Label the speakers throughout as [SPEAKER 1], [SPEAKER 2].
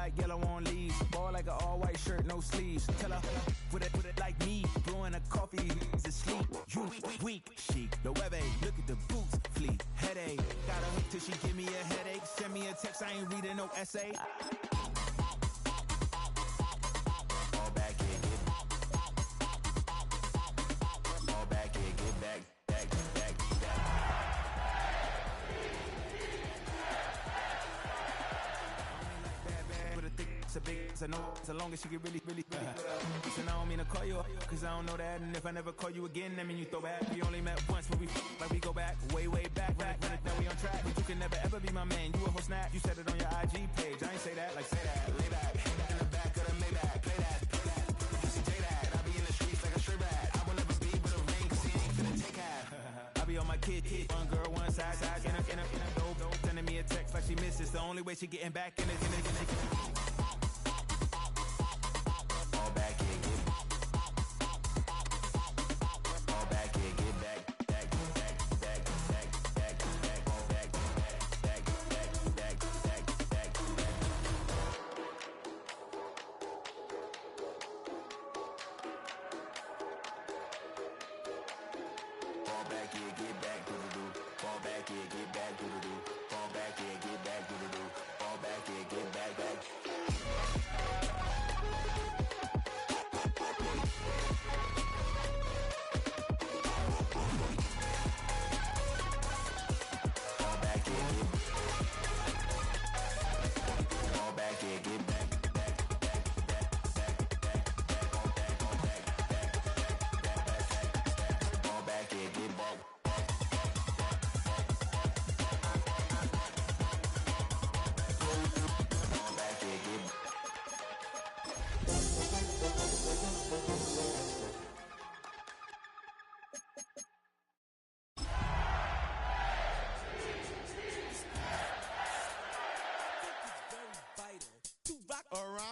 [SPEAKER 1] like yellow on leaves. Ball like an all-white shirt, no sleeves. Tell her, put it like me. Blowing a coffee, to sleep. You weak, chic. The web look at the boots, fleet. Headache, got a hook till she give me a headache. Send me a text, I ain't reading no essay. All back here, all back here, get back. I know so long as she get really Listen, I don't mean to call you up, cause I don't know that. And if I never call you again, that mean you throw back. We only met once when we like we go back, way back. When it now we on track, but you can never ever be my man. You a whole snap, you said it on your IG page. I ain't say that, like say that. Lay back, in the back of the Maybach. Play that. You see J that, I be in the streets like a straight rat. I will never be with a ring, cause he ain't finna take half. I be on my kid, one girl, one side, in a dope, sending me a text like she misses. The only way she getting back in it.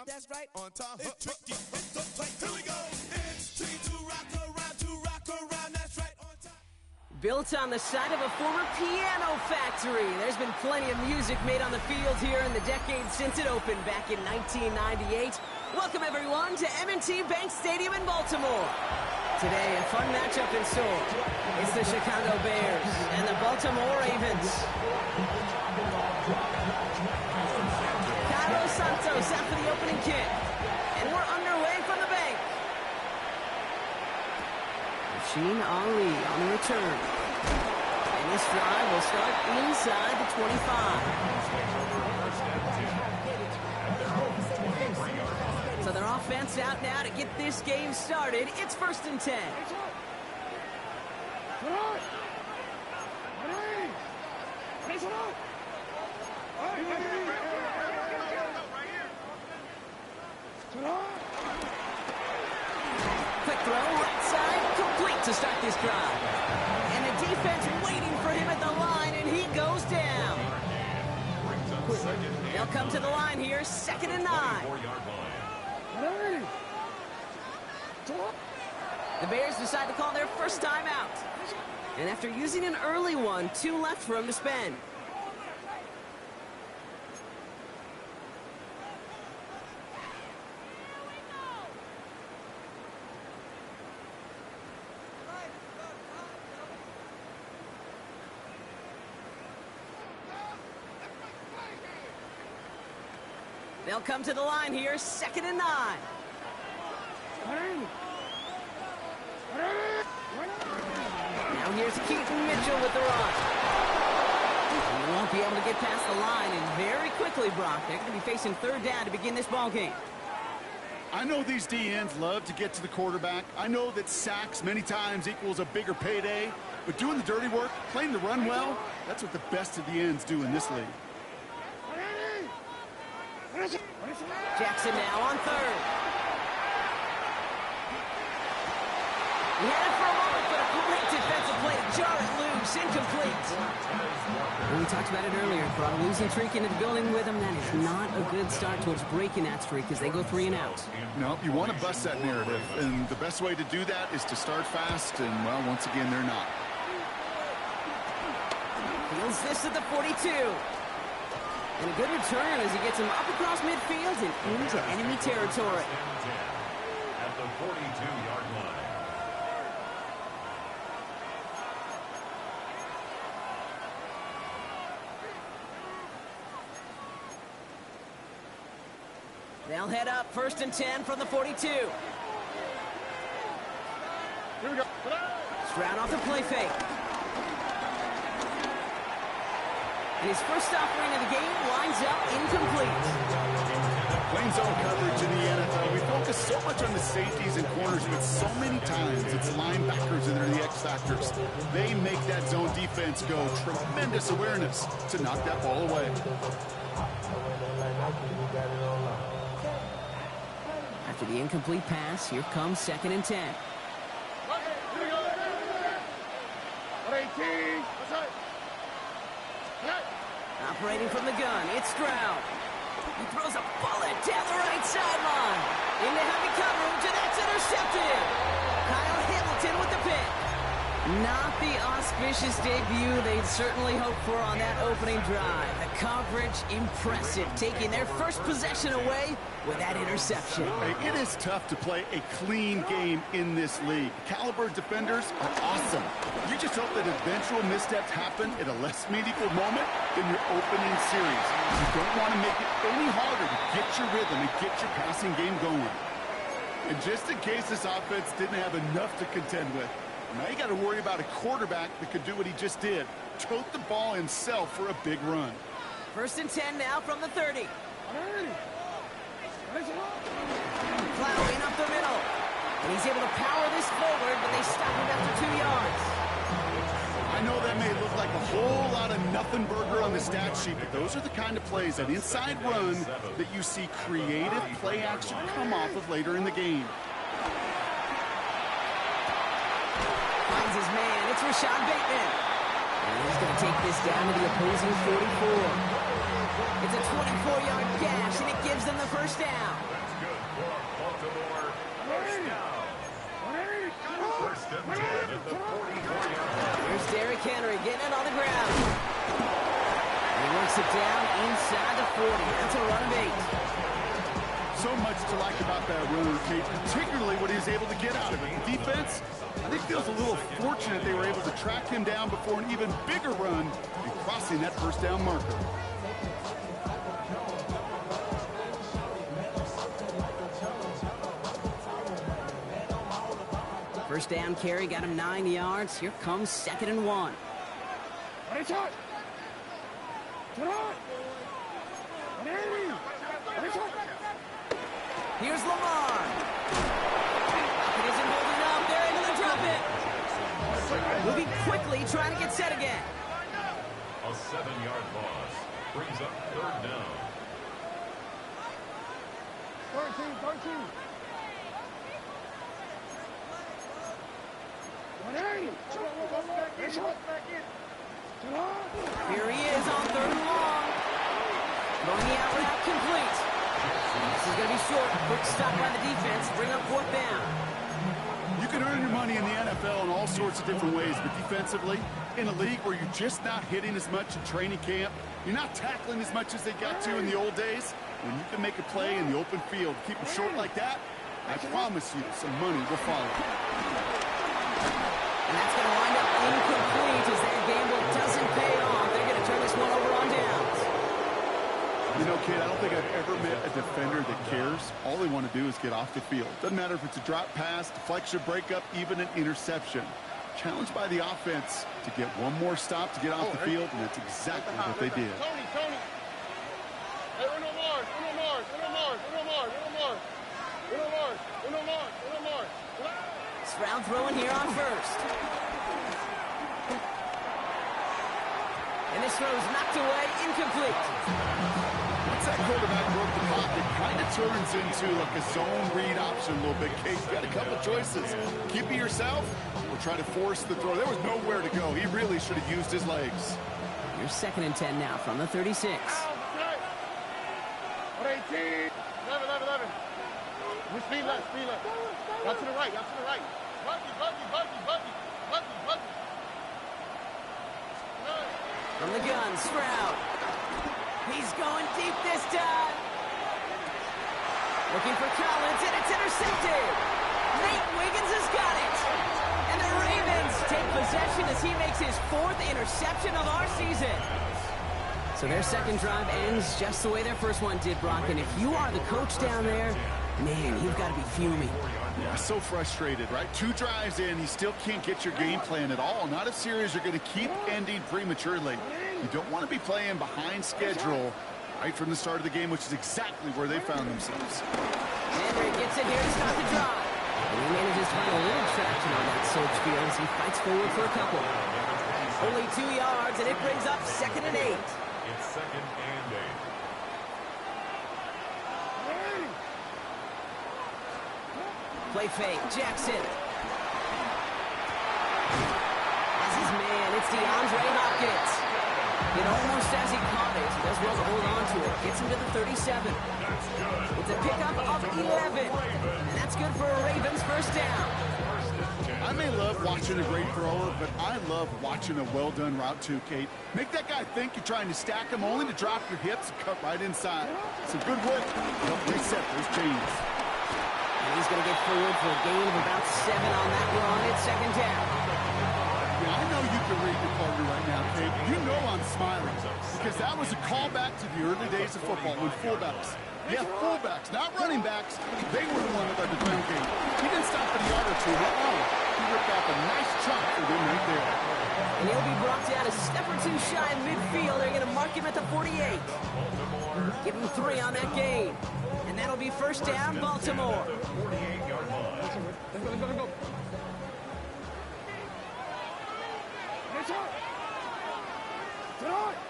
[SPEAKER 2] That's right. On time. It's tricky. It's the play. Here we go. It's tricky to rock around. That's right. On time.
[SPEAKER 3] Built on the site of a former piano factory, there's been plenty of music made on the field here in the decade since it opened back in 1998. Welcome everyone to M&T Bank Stadium in Baltimore. Today, a fun matchup in store. It's the Chicago Bears and the Baltimore Ravens. Carlos Santos after the opening kick. And we're underway from the bank. Rasheen Ali on the return. And this drive will start inside the 25. So their offense out now to get this game started. It's 1st and 10. Quick throw, right side, complete to start this drive. And the defense waiting for him at the line, and he goes down. They'll come to the line here, 2nd and 9. The Bears decide to call their first time out. And after using an early one, 2 left for him to spend. They'll come to the line here, 2nd and 9. Now here's Keaton Mitchell with the run. He won't be able to get past the line, and very quickly, Brock, they're going to be facing 3rd down to begin this ball game.
[SPEAKER 4] I know these DNs love to get to the quarterback. I know that sacks many times equals a bigger payday, but doing the dirty work, playing the run well, that's what the best of the ends do in this league.
[SPEAKER 3] Jackson now on 3rd. He had it for a moment, but a great defensive play to jar it loose, incomplete. And we talked about it earlier. Brought a losing streak into the building with him. That is not a good start towards breaking that streak as they go 3 and out.
[SPEAKER 4] No, you want to bust that narrative, and the best way to do that is to start fast, and, well, once again, they're not.
[SPEAKER 3] Feels this at the 42. And a good return as he gets him up across midfield and into enemy territory.
[SPEAKER 5] At the 42-yard line.
[SPEAKER 3] They'll head up 1st and 10 from the 42.
[SPEAKER 4] Here we go.
[SPEAKER 3] Stroud off the play fake. And his first offering of the game winds up incomplete.
[SPEAKER 4] Playing zone coverage in the NFL, we focus so much on the safeties and corners, but so many times it's linebackers that are the X factors. They make that zone defense go. Tremendous awareness to knock that ball away.
[SPEAKER 3] After the incomplete pass, here comes 2nd and 10. Operating from the gun, it's Stroud. He throws a bullet down the right sideline. Into heavy coverage, and that's intercepted. Kyle Hamilton with the pick. Not the auspicious debut they'd certainly hoped for on that opening drive. The coverage, impressive, taking their first possession away with that interception.
[SPEAKER 4] Hey, it is tough to play a clean game in this league. Caliber defenders are awesome. You just hope that eventual missteps happen at a less meaningful moment than your opening series. You don't want to make it any harder to get your rhythm and get your passing game going. And just in case this offense didn't have enough to contend with, now you got to worry about a quarterback that could do what he just did. Tote the ball himself for a big run.
[SPEAKER 3] 1st and 10 now from the 30. Plowing up the middle. And he's able to power this forward, but they stop him after 2 yards.
[SPEAKER 4] I know that may look like a whole lot of nothing burger on the stat sheet, but those are the kind of plays, that inside run, that you see creative play action come off of later in the game.
[SPEAKER 3] Finds his man. It's Rashad Bateman. And he's going to take this down to the opposing 44. It's a 24-yard gash, and it gives them the first down.
[SPEAKER 5] That's good for Baltimore. First down. First and 10 at the 44-yard line.
[SPEAKER 3] Here's Derrick Henry getting it on the ground. And he works it down inside the 40. That's a run of 8.
[SPEAKER 4] So much to like about that run, Kate, particularly what he was able to get out of it. The defense, I think, feels a little fortunate they were able to track him down before an even bigger run and crossing that first down marker.
[SPEAKER 3] First down carry got him 9 yards. Here comes 2nd and 1. Here's Lamar. It isn't holding up. They're able to drop it. Moving quickly, trying to get set again.
[SPEAKER 5] A 7-yard loss brings up 3rd down.
[SPEAKER 2] 13.
[SPEAKER 3] Here he is on 3rd and long. Throwing the out route complete. This is going to be short. Quick stop by the defense. Bring up 4th down.
[SPEAKER 4] You can earn your money in the NFL in all sorts of different ways, but defensively, in a league where you're just not hitting as much in training camp, you're not tackling as much as they got to in the old days, when you can make a play in the open field, keep them short like that, I promise you some money will follow.
[SPEAKER 3] And that's going to wind up incomplete as that gamble doesn't pay off. They're going to turn this one over on downs.
[SPEAKER 4] You know, kid, I don't think I've ever met a defender that cares. All they want to do is get off the field. Doesn't matter if it's a drop pass, deflection, breakup, even an interception. Challenged by the offense to get one more stop to get off the field, and that's exactly what they did.
[SPEAKER 2] Tony. Hey, Uno Mars.
[SPEAKER 3] Stroud throwing here on 1st. And this throw is knocked away, incomplete.
[SPEAKER 4] Once that quarterback broke the pocket, kind of turns into like a zone read option a little bit. Case got a couple choices. Keep it yourself or try to force the throw. There was nowhere to go. He really should have used his legs.
[SPEAKER 3] Here's 2nd and 10 now from the 36.
[SPEAKER 2] 18. 11. Speed left. Out to the right. Buggy.
[SPEAKER 3] From the gun, Stroud. He's going deep this time. Looking for Collins, and it's intercepted. Nate Wiggins has got it. And the Ravens take possession as he makes his 4th interception of our season. So their second drive ends just the way their first one did, Brock. And if you are the coach down there, man, you've got to be fuming.
[SPEAKER 4] Yeah, so frustrated, right? 2 drives in, you still can't get your game plan at all. Not a series you're going to keep ending prematurely. You don't want to be playing behind schedule right from the start of the game, which is exactly where they found themselves.
[SPEAKER 3] Henry gets it here to start the drive. And he manages to find a little traction on that search field as he fights forward for a couple. Only 2 yards, and it brings up 2nd and 8.
[SPEAKER 5] It's 2nd and 8.
[SPEAKER 3] Play fake, Jackson. That's his man, it's DeAndre Hopkins. It almost as he caught it. He does well to hold on to it. Gets him to the 37. It's a pickup of 11. And that's good for a Ravens first down.
[SPEAKER 4] I may love watching a great thrower, but I love watching a well-done route too, Kate. Make that guy think you're trying to stack him only to drop your hips and cut right inside. Some good work to help reset those chains.
[SPEAKER 3] And he's going to get forward for a gain of about 7 on that run. It's 2nd down.
[SPEAKER 4] Yeah, I know you can read your partner right now, Kate. You know I'm smiling because that was a callback to the early days of football when fullbacks, not running backs, they were the one that led the ground game. He didn't stop at a yard or 2. He ripped off a nice chunk for them right there.
[SPEAKER 3] And he'll be brought down a step or 2 shy of midfield. They're going to mark him at the 48. Give him 3 on that gain. And that'll be first down, Baltimore.
[SPEAKER 5] 48-yard line.
[SPEAKER 2] Go.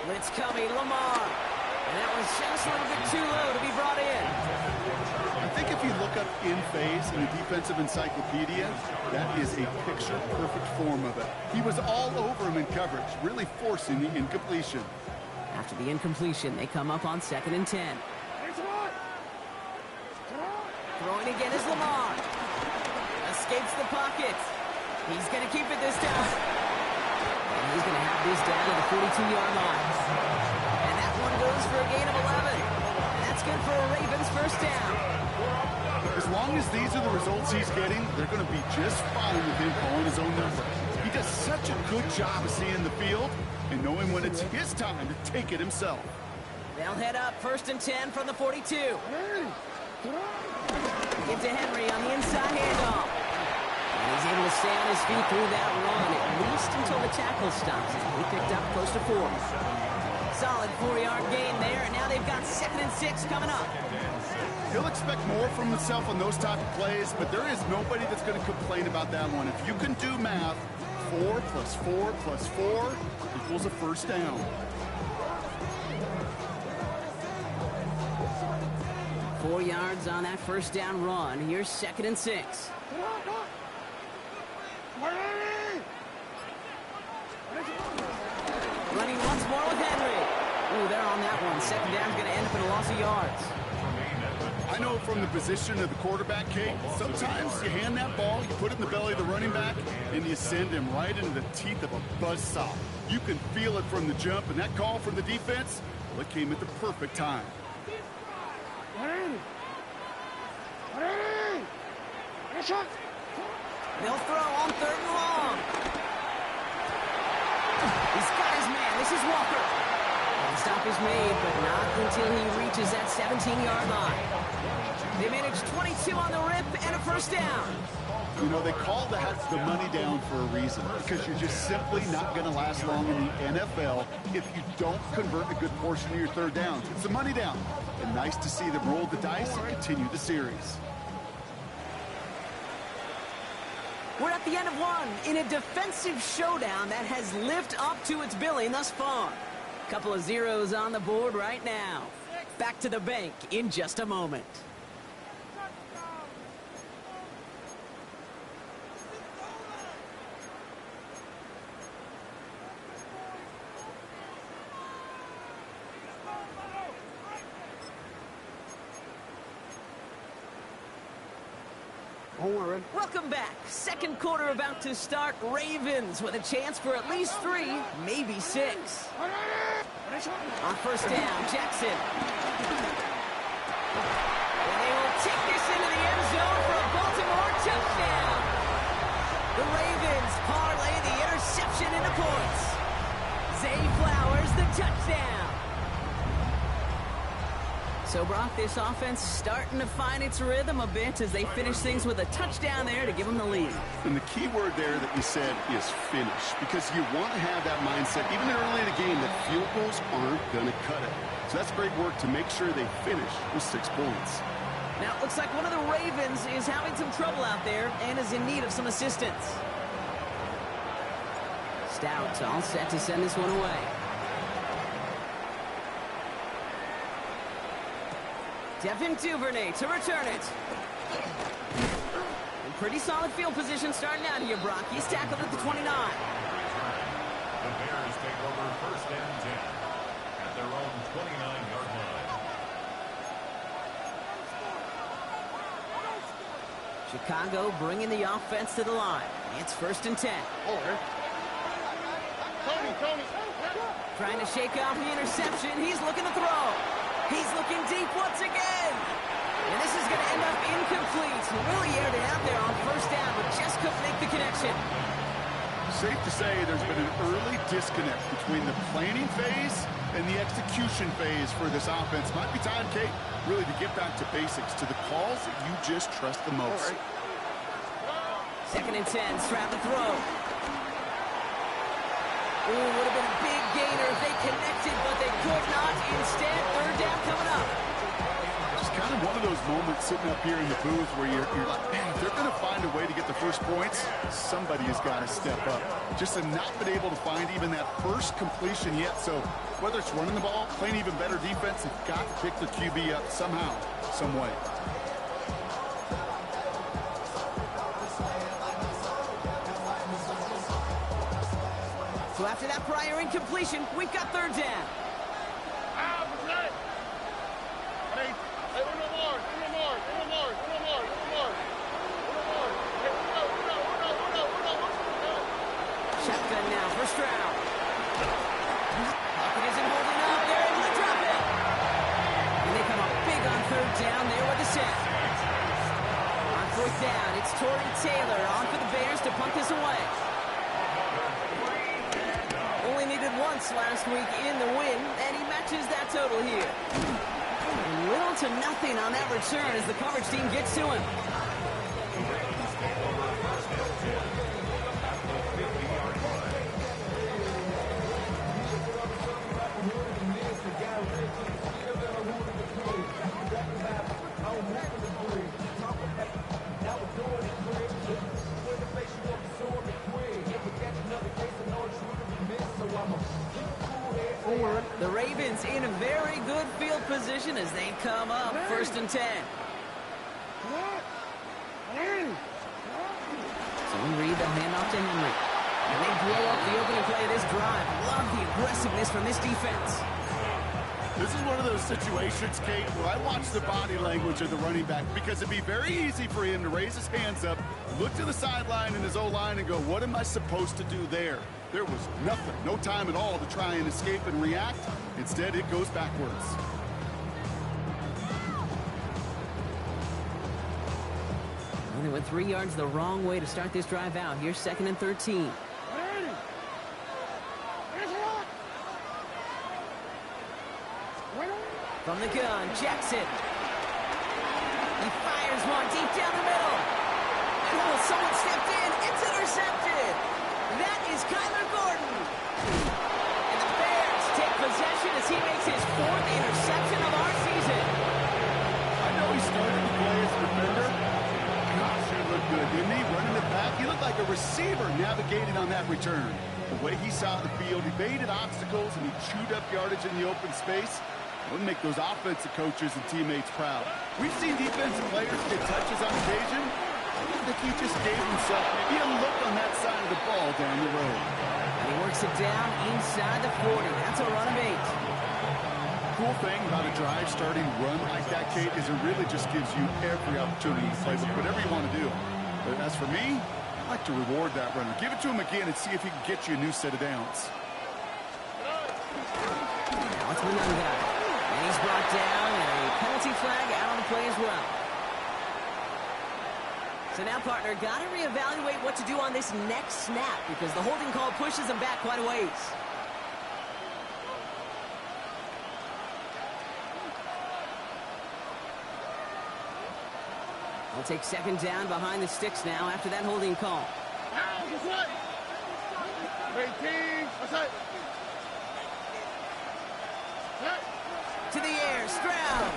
[SPEAKER 3] Blitz coming, Lamar. And that was just a little bit too low to be brought in.
[SPEAKER 4] I think if you look up in phase in the defensive encyclopedia, that is a picture-perfect form of it. He was all over him in coverage, really forcing the incompletion.
[SPEAKER 3] After the incompletion, they come up on 2nd and 10. Throwing again is Lamar. Escapes the pocket. He's going to keep it this time. And he's going to have this down at the 42-yard line. And that one goes for a gain of 11. And that's good for a Ravens first down.
[SPEAKER 4] As long as these are the results he's getting, they're going to be just fine with him calling his own number. He does such a good job of seeing the field and knowing when it's his time to take it himself.
[SPEAKER 3] They'll head up 1st and 10 from the 42. Get to Henry on the inside handoff. And he's able to stay on his feet through that run, at least until the tackle stops. He picked up close to 4. Solid 4-yard gain there, and now they've got 2nd and 6 coming up.
[SPEAKER 4] He'll expect more from himself on those type of plays, but there is nobody that's going to complain about that one. If you can do math, 4 plus 4 plus 4 equals a first down.
[SPEAKER 3] 4 yards on that first down run. Here's 2nd and 6. Running once more with Henry. Ooh, they're on that one. 2nd down's going to end up in a loss of yards.
[SPEAKER 4] I know from the position of the quarterback, Kate, sometimes you hand that ball, you put it in the belly of the running back, and you send him right into the teeth of a buzzsaw. You can feel it from the jump, and that call from the defense, well, it came at the perfect time.
[SPEAKER 3] They'll throw on 3rd and long. He's got his man. This is Walker. And the stop is made, but not until he reaches that 17-yard line. They manage 22 on the rip and a first down.
[SPEAKER 4] You know, they call that the money down for a reason, because you're just simply not going to last long in the NFL if you don't convert a good portion of your 3rd downs. It's the money down. And nice to see them roll the dice and continue the series.
[SPEAKER 3] We're at the end of one in a defensive showdown that has lived up to its billing thus far. Couple of zeros on the board right now. Back to the bank in just a moment. Welcome back. 2nd quarter about to start. Ravens with a chance for at least 3, maybe 6. On first down, Jackson. And they will take this into the end zone for a Baltimore touchdown. The Ravens parlay the interception into points. Zay Flowers, the touchdown. So, Brock, this offense starting to find its rhythm a bit as they finish things with a touchdown there to give them the lead.
[SPEAKER 4] And the key word there that you said is finish, because you want to have that mindset, even early in the game, that field goals aren't going to cut it. So that's great work to make sure they finish with 6 points.
[SPEAKER 3] Now, it looks like one of the Ravens is having some trouble out there and is in need of some assistance. Stout all set to send this one away. Devin Duvernay to return it. In pretty solid field position starting out here, Brock. He's tackled at the 29.
[SPEAKER 5] The Bears take over first and 10 at their own 29-yard line.
[SPEAKER 3] Chicago bringing the offense to the line. It's first and 10. Trying to shake off the interception. He's looking to throw. He's looking deep once again. And this is going to end up incomplete. Really aired it out there on first down, but just couldn't make the connection.
[SPEAKER 4] Safe to say there's been an early disconnect between the planning phase and the execution phase for this offense. Might be time, Kate, really to get back to basics, to the calls that you just trust the most.
[SPEAKER 3] Second and 10, Stroud to throw. Ooh, would have been a big gainer if they connected, but they could not. Instead, third down coming up.
[SPEAKER 4] Just kind of one of those moments sitting up here in the booth where you're like, man, if they're going to find a way to get the first points, somebody has got to step up. Just have not been able to find even that first completion yet. So whether it's running the ball, playing even better defense, they've got to pick their QB up somehow, some way.
[SPEAKER 3] So after that prior incompletion, we've got third down. Shotgun now for Stroud. Pocket isn't holding up. They're able to drop it. And they come up big on third down there with the set. On fourth down, it's Torrey Taylor on for the Bears to punt this away. Only needed once last week in the win, and he matches that total here. Little to nothing on that return as the coverage team gets to him. The Ravens in a very good field position as they come up first and 10. So we read the handoff to Henry. And they blow up the opening play of this drive. Love the aggressiveness from this defense.
[SPEAKER 4] This is one of those situations, Kate, where I watch the body language of the running back because it'd be very easy for him to raise his hands up, look to the sideline in his O-line and go, what am I supposed to do there? There was nothing, no time at all to try and escape and react. Instead, it goes backwards.
[SPEAKER 3] Well, they went 3 yards the wrong way to start this drive out. Here's second and 13. From the gun, Jackson. He fires one deep down the middle. And oh, someone stepped in. It's intercepted. That is Kyler Gordon. And the Bears take possession as he makes his 4th interception of our season.
[SPEAKER 4] I know he started to play as a defender. Gosh, he looked good, didn't he? Running it back. He looked like a receiver navigating on that return. The way he saw the field, he baited obstacles and he chewed up yardage in the open space. Wouldn't make those offensive coaches and teammates proud. We've seen defensive players get touches on occasion. I think he just gave himself maybe a look on that side of the ball down the road.
[SPEAKER 3] And he works it down inside the 40. That's a run of 8.
[SPEAKER 4] Cool thing about a drive starting run like that, Kate, is it really just gives you every opportunity to play with whatever you want to do. But as for me, I like to reward that runner. Give it to him again and see if he can get you a new set of downs.
[SPEAKER 3] Manunga. And he's brought down, and a penalty flag out on the play as well. So now, partner, got to reevaluate what to do on this next snap because the holding call pushes him back quite a ways. They'll take second down behind the sticks now after that holding call. To the air, Stroud.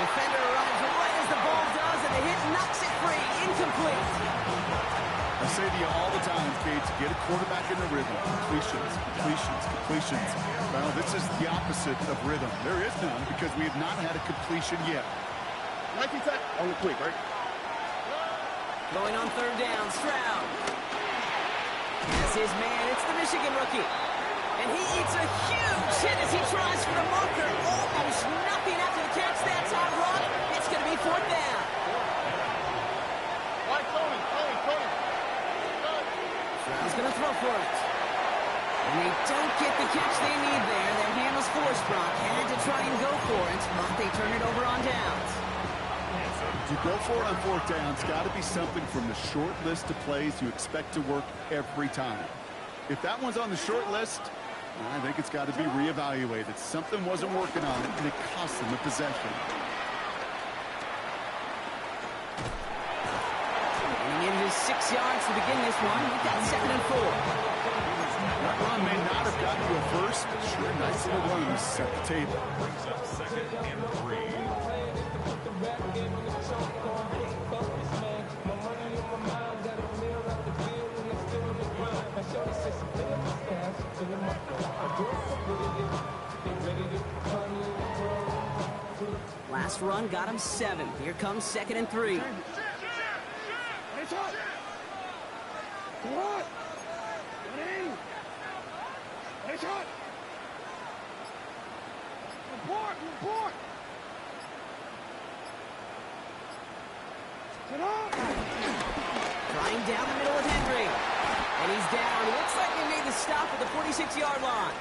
[SPEAKER 3] Defender arrives right as the ball does, and the hit knocks it free. Incomplete.
[SPEAKER 4] I say to you all the time, Kate, to get a quarterback in the rhythm. Completions, completions, completions. Well, this is the opposite of rhythm. There is none because we have not had a completion yet.
[SPEAKER 6] Only quick, right?
[SPEAKER 3] Going on third down, Stroud. That's his man. It's the Michigan rookie. And he eats a huge hit as he tries for the marker. Almost nothing after the catch that time, Rock. It's going to be fourth down. Stroud's going to throw for it. And they don't get the catch they need there. Their hand was forced, Brock. Had to try and go for it, but they turn it over on downs.
[SPEAKER 4] To go for it on fourth down, it's got to be something from the short list of plays you expect to work every time. If that one's on the short list, I think it's got to be reevaluated. Something wasn't working on it, and it cost them the possession.
[SPEAKER 3] Getting in just 6 yards to begin this one. We've got 2nd and 4.
[SPEAKER 4] That run may not have gotten you a first, but sure, nice little run to set the table.
[SPEAKER 5] Brings up 2nd and 3.
[SPEAKER 3] Last run got him 7. Here comes 2nd and 3. Trying down the middle with Henry. And he's down. Looks like they made the stop at the 46-yard line.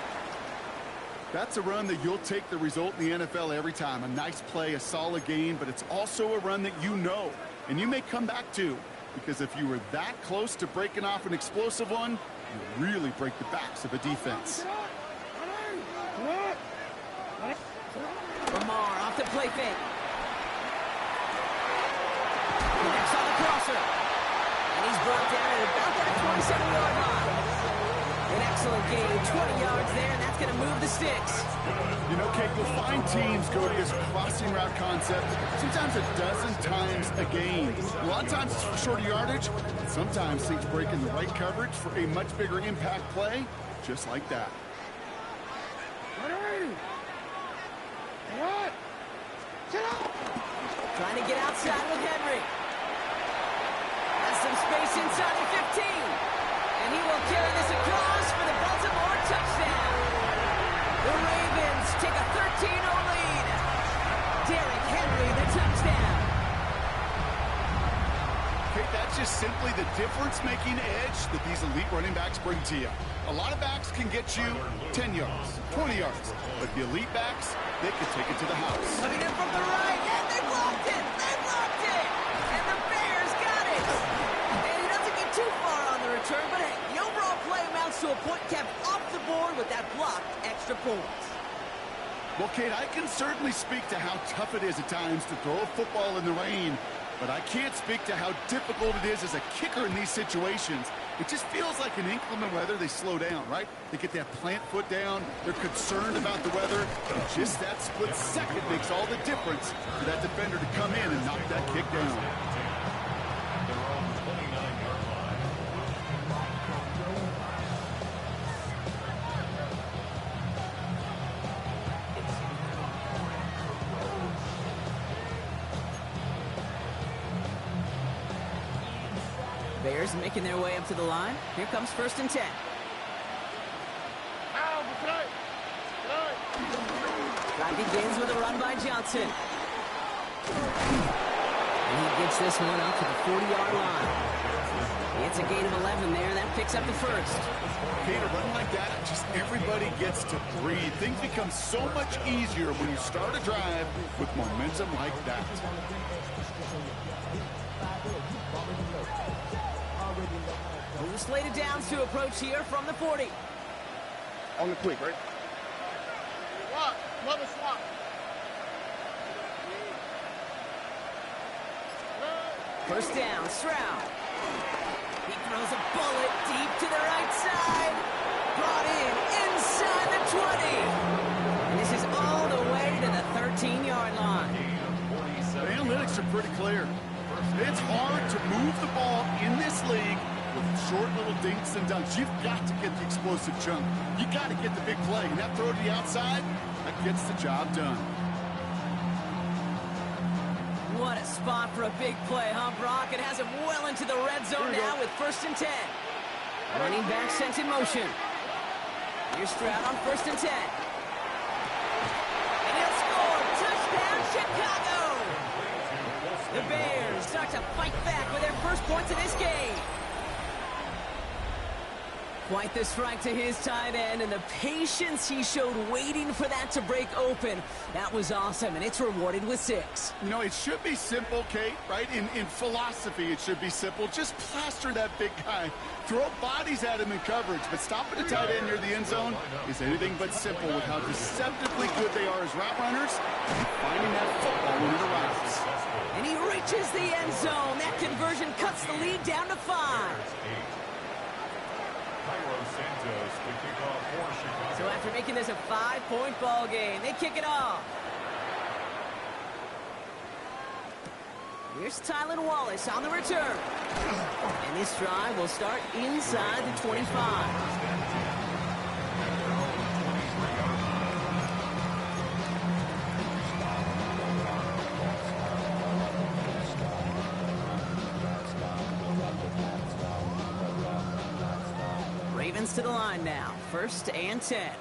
[SPEAKER 4] That's a run that you'll take the result in the NFL every time. A nice play, a solid game, but it's also a run that you know, and you may come back to, because if you were that close to breaking off an explosive one, you really break the backs of a defense.
[SPEAKER 3] Lamar off the play fake. Next on the crosser. And he's brought down at about that 27-yard line. An excellent gain, 20 yards there, and that's going to move the sticks.
[SPEAKER 4] You know, Kate, you'll find teams go to this crossing route concept sometimes a dozen times a game. A lot of times it's for shorter yardage, and sometimes things break in the right coverage for a much bigger impact play, just like that.
[SPEAKER 3] Trying to get outside with Henry. Has some space inside the 15. And he will carry this across for the Baltimore touchdown. The Ravens take a 13-0 lead. Derrick Henry, the touchdown.
[SPEAKER 4] Okay, that's just simply the difference-making edge that these elite running backs bring to you. A lot of backs can get you 10 yards, 20 yards, but the elite backs, they can take it to the house.
[SPEAKER 3] Coming in from the right, and they blocked it! They blocked it! And the Bears got it! And he doesn't get too far on the return, but hey, the overall play amounts to a point kept off the board with that blocked extra point.
[SPEAKER 4] Well, Kate, I can certainly speak to how tough it is at times to throw a football in the rain, but I can't speak to how difficult it is as a kicker in these situations. It just feels like in inclement weather, they slow down, right? They get that plant foot down. They're concerned about the weather. And just that split second makes all the difference for that defender to come in and knock that kick down.
[SPEAKER 5] They're on the 29-yard line.
[SPEAKER 3] Bears making their way up to the line. Here comes 1st and 10. Drive begins with a run by Johnson. And he gets this one up to the 40-yard line. It's a gain of 11 there. That picks up the first.
[SPEAKER 4] Okay, to run like that, just everybody gets to breathe. Things become so much easier when you start a drive with momentum like that.
[SPEAKER 3] We're slated downs to approach here from the 40.
[SPEAKER 6] On the quick, right? Swap. Another swap.
[SPEAKER 3] First down, Stroud. He throws a bullet deep to the right side. Brought in inside the 20. And this is all the way to the 13-yard line.
[SPEAKER 4] The analytics are pretty clear. It's hard to move the ball in this league with short little dinks and dunks. You've got to get the explosive chunk. You got to get the big play. And that throw to the outside, that gets the job done.
[SPEAKER 3] What a spot for a big play, huh, Brock? It has him well into the red zone now with 1st and 10. Running back sent in motion. Here's Stroud on 1st and 10. And he'll score. Touchdown, Chicago! The Bears start to fight back with their first points of this game. Quite the strike to his tight end, and the patience he showed waiting for that to break open. That was awesome, and it's rewarded with 6.
[SPEAKER 4] You know, it should be simple, Kate, right? In philosophy, it should be simple. Just plaster that big guy. Throw bodies at him in coverage, but stopping a tight end near the end zone is anything but simple with how deceptively good they are as route runners and finding that football when it arrives.
[SPEAKER 3] And he reaches the end zone. That conversion cuts the lead down to 5. So after making this a 5-point ball game, they kick it off. Here's Tylan Wallace on the return. And this drive will start inside the 25. Ravens to the line now. 1st and 10.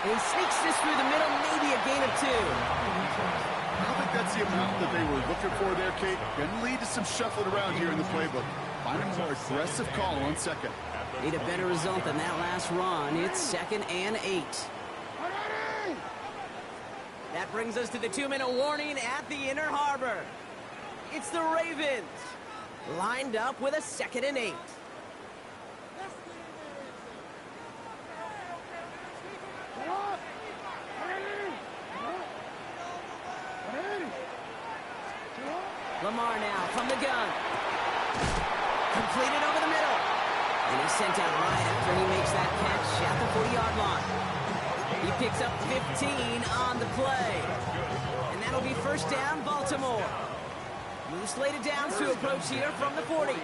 [SPEAKER 3] He sneaks this through the middle, maybe a gain of 2.
[SPEAKER 4] I don't think that's the amount that they were looking for there, Kate. Can lead to some shuffling around here in the playbook. Find a more aggressive call on 2nd.
[SPEAKER 3] Need a better result than that last run. It's 2nd and 8. That brings us to the 2-minute warning at the Inner Harbor. It's the Ravens, lined up with a 2nd and 8. Lamar now from the gun. Completed over the middle. And he's sent out right after he makes that catch at the 40-yard line. He picks up 15 on the play. And that'll be 1st down, Baltimore. We've slated downs to approach here from the 40.
[SPEAKER 6] Hey,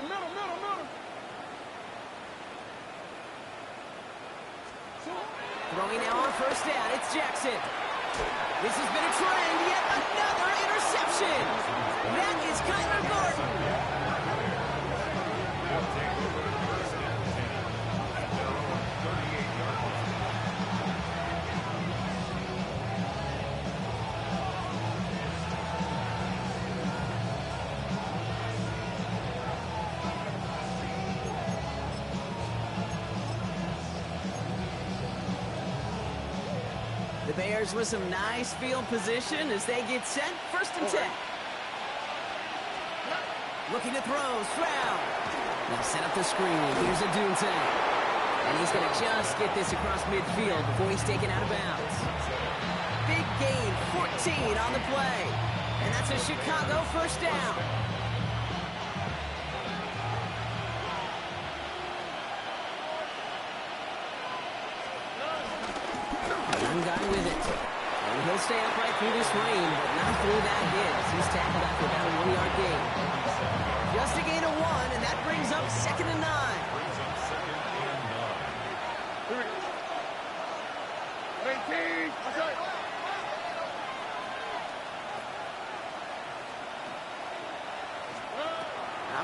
[SPEAKER 6] middle.
[SPEAKER 3] Throwing now on 1st down, it's Jackson. This has been a trend, yet another interception. That is Kyler Gordon. The Bears with some nice field position as they get set. 1st and 10. Looking to throw, Stroud. He'll set up the screen. Here's a Dunte. And he's going to just get this across midfield before he's taken out of bounds. Big gain, 14 on the play. And that's a Chicago 1st down. One guy with it. And he'll stay upright through this rain, but not through that hit. He's tackled after about a 1-yard gain. Just a gain of 1, and that brings up 2nd and 9.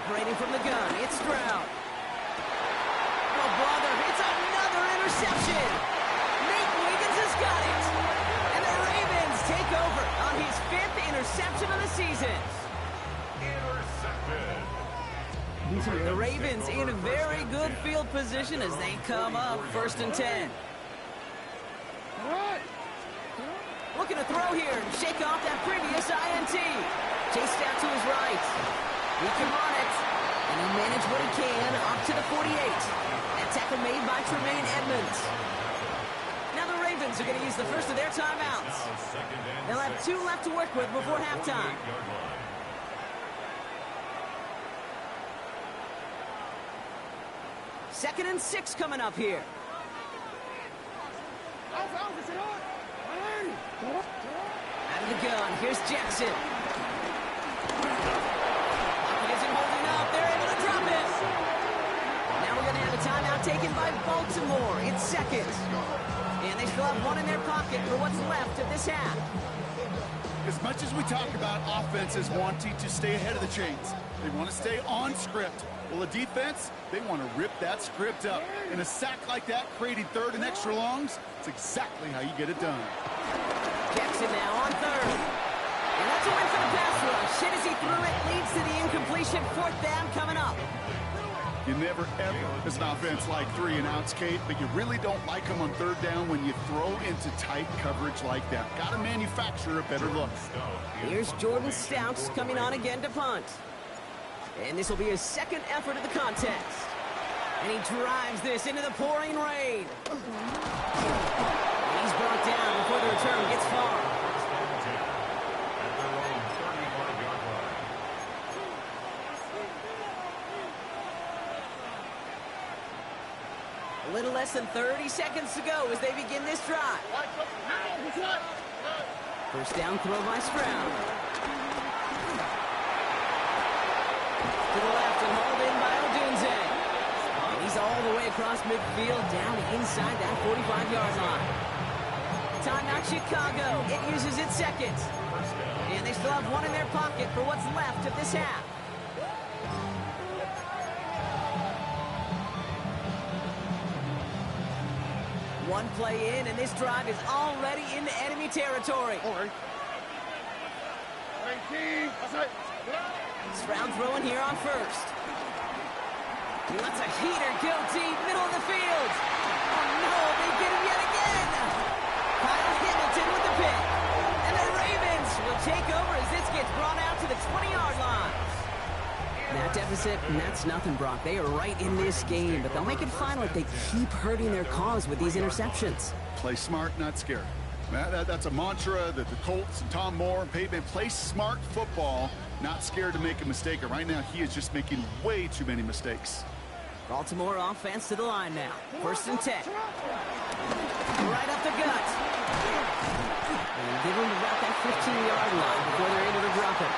[SPEAKER 3] Operating from the gun, it's Stroud. Oh, brother, it's another interception. Nate Wiggins has got it. And the Ravens take over on his 5th interception of the season.
[SPEAKER 5] Intercepted.
[SPEAKER 3] The Ravens in a very good field position as they come up 1st and 10. Looking to throw here and shake off that previous INT. Chased out to his right. He can run it. And he managed what he can up to the 48. That tackle made by Tremaine Edmonds. Now the Ravens are going to use the first of their timeouts. They'll have 2 left to work with before halftime. Second and 6 coming up here. Out of the gun, here's Jackson. He isn't holding up. They're able to drop it. Now we're going to have a timeout taken by Baltimore. It's second. And they still have 1 in their pocket for what's left of this half.
[SPEAKER 4] As much as we talk about offenses wanting to stay ahead of the chains, they want to stay on script. Well, the defense, they want to rip that script up. In a sack like that, creating 3rd and extra longs, it's exactly how you get it done.
[SPEAKER 3] Jackson now on 3rd. And that's a win for the pass rush. Hit as he threw it, leads to the incompletion. 4th down coming up.
[SPEAKER 4] You never, ever, as an offense, like 3-and-outs, Kate, but you really don't like them on 3rd down when you throw into tight coverage like that. Got to manufacture a better look.
[SPEAKER 3] Here's Jordan Stouts coming on again to punt. And this will be his 2nd effort of the contest. And he drives this into the pouring rain. And he's brought down before the return gets far. A little less than 30 seconds to go as they begin this drive. First down throw by Stroud. To the left and hauled in by Odunze. And he's all the way across midfield down inside that 45-yard line. Timeout Chicago. It uses its 2nd. And they still have 1 in their pocket for what's left of this half. One play in, and this drive is already into enemy territory. Stroud throwing here on 1st. He lets a heater go deep, middle of the field. Oh no, they get him yet again. Kyle Hamilton with the pick. And the Ravens will take over as this gets brought out to the 20-yard line. That deficit, that's nothing, Brock. They are right in this game, but they'll make it final if they keep hurting their cause with these interceptions.
[SPEAKER 4] Play smart, not scared. That's a mantra that the Colts and Tom Moore and Peyton play smart football, not scared to make a mistake. And right now, he is just making way too many mistakes.
[SPEAKER 3] Baltimore offense to the line now. 1st and 10. Right up the gut. And give them about that 15-yard line before they're able to drop it.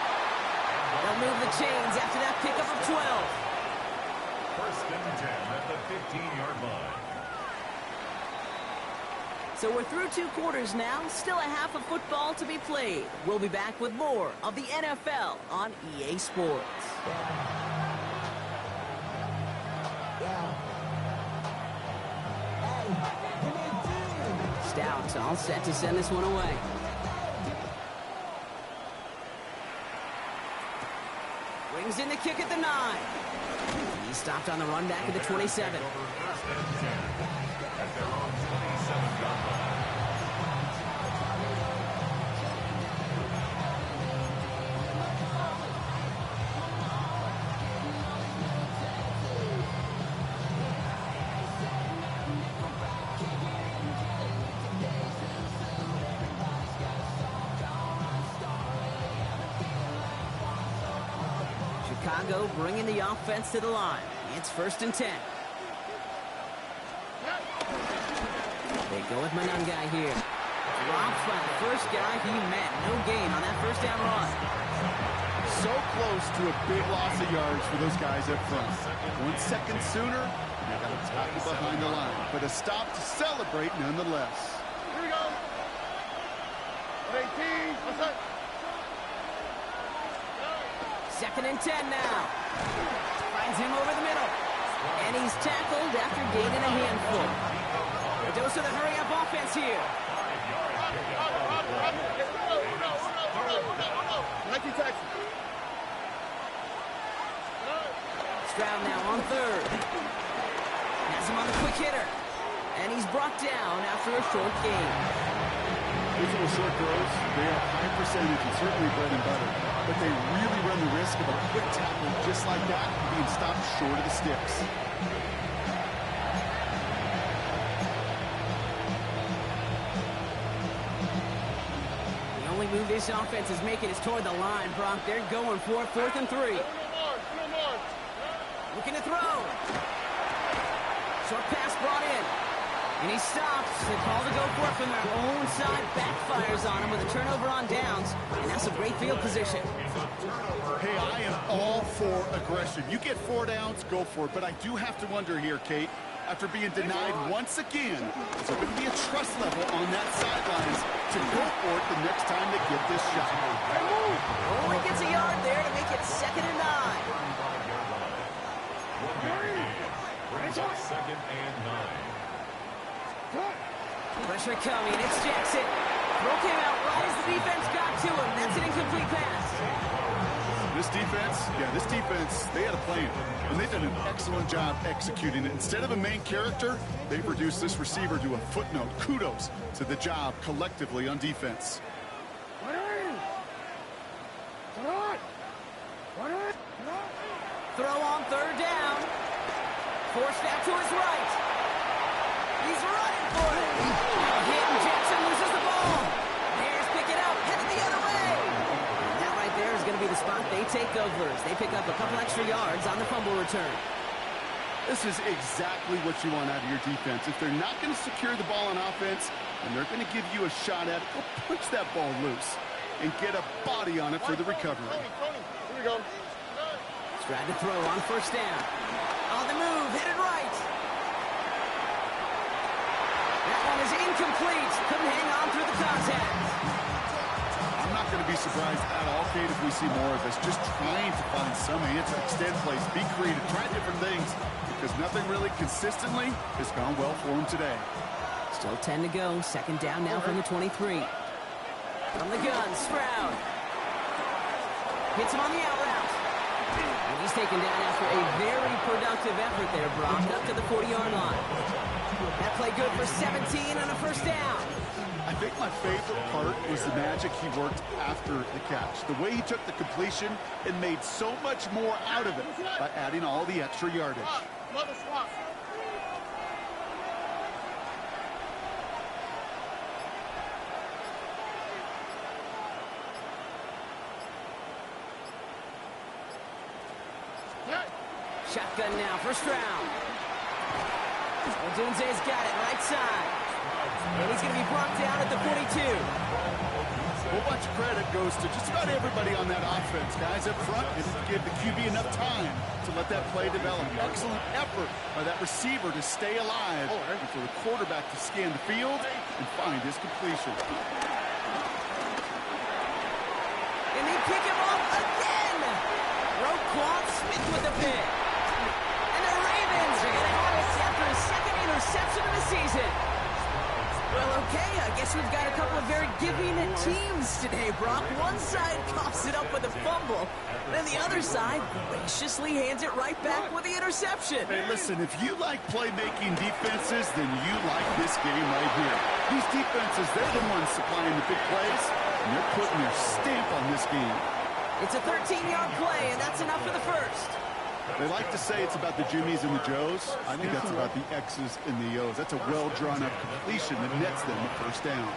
[SPEAKER 3] They'll move the chains after that pickup of 12.
[SPEAKER 5] 1st and 10 at the 15-yard line.
[SPEAKER 3] So we're through 2 quarters now. Still a half of football to be played. We'll be back with more of the NFL on EA Sports. Stout all set to send this one away. Brings in the kick at the 9. He stopped on the run back at the 27.
[SPEAKER 5] Over 1st and 10 at their own 27-yard line.
[SPEAKER 3] Chicago bringing the offense to the line. It's 1st and 10. They go with Monangai here. Drops by the first guy he met. No gain on that 1st down run.
[SPEAKER 4] So close to a big loss of yards for those guys up front. 1 second sooner, they got a tackle behind the line. But a stop to celebrate nonetheless.
[SPEAKER 6] Here we go. 18.
[SPEAKER 3] 2nd and 10 now. Finds him over the middle. And he's tackled after gaining a handful. A dose of the hurry-up offense here. Stroud now on 3rd. Has him on the quick hitter. And he's brought down after a short gain.
[SPEAKER 4] These little short throws, they are high percentage and certainly bread and butter. But they really run the risk of a quick tackle just like that being stopped short of the sticks.
[SPEAKER 3] The only move this offense is making is toward the line, Brock. They're going for it, 4th and 3. Looking to throw. Short pass brought in. And he stops. The call to go for it from their own side backfires on him with a turnover on downs. And that's a great field position.
[SPEAKER 4] Hey, I am all for aggression. You get 4 downs, go for it. But I do have to wonder here, Kate, after being denied once again, is there going to be a trust level on that sidelines to go for it the next time they get this shot?
[SPEAKER 3] Only gets a yard there to make it 2nd and 9.
[SPEAKER 5] Brings up 2nd and 9.
[SPEAKER 3] Pressure coming. It's Jackson. Throw came out right as the defense got to him. That's an incomplete pass.
[SPEAKER 4] This defense, they had a plan, and they've done an excellent job executing it. Instead of a main character, they've reduced this receiver to a footnote. Kudos to the job collectively on defense.
[SPEAKER 3] Throw on 3rd down. Forced out to his right. He's running for it. Hit, and Jackson loses the ball. Bears pick it up, headed the other way. And that right there is going to be the spot they take over as they pick up a couple extra yards on the fumble return.
[SPEAKER 4] This is exactly what you want out of your defense. If they're not going to secure the ball on offense, and they're going to give you a shot at it, go punch that ball loose and get a body on it for the recovery.
[SPEAKER 6] Here we go.
[SPEAKER 3] Stroud to throw on 1st down. On the move, headed right. That one is incomplete. Couldn't hang on through the contact.
[SPEAKER 4] I'm not going to be surprised at all, Kate, if we see more of this. Just trying to find some answer, extend plays, be creative, try different things, because nothing really consistently has gone well for them today.
[SPEAKER 3] Still 10 to go. 2nd down now from the 23. From the gun, Stroud. Hits him on the out route. And he's taken down after a very productive effort there, Brock, up to the 40-yard line. That play good for 17 on a 1st down.
[SPEAKER 4] I think my favorite part was the magic he worked after the catch. The way he took the completion and made so much more out of it by adding all the extra yardage.
[SPEAKER 3] Shotgun now for Stroud. Odunze's got it right side. And he's going to be brought down at the 42.
[SPEAKER 4] A whole bunch of credit goes to just about everybody on that offense. Guys up front didn't give the QB enough time to let that play develop. Excellent effort by that receiver to stay alive and for the quarterback to scan the field and find his completion.
[SPEAKER 3] And they pick him up again. Roquan Smith with the pick. And the Ravens are going to have it after his 2nd interception of the season. Well, okay, I guess we've got a couple of very giving teams today, Brock. One side coughs it up with a fumble, and the other side graciously hands it right back with the interception.
[SPEAKER 4] Hey, listen, if you like playmaking defenses, then you like this game right here. These defenses, they're the ones supplying the big plays, and they're putting their stamp on this game.
[SPEAKER 3] It's a 13-yard play, and that's enough for the 1st.
[SPEAKER 4] They like to say it's about the Jimmies and the Joes. I think that's about the X's and the O's. That's a well-drawn-up completion that nets them the 1st down.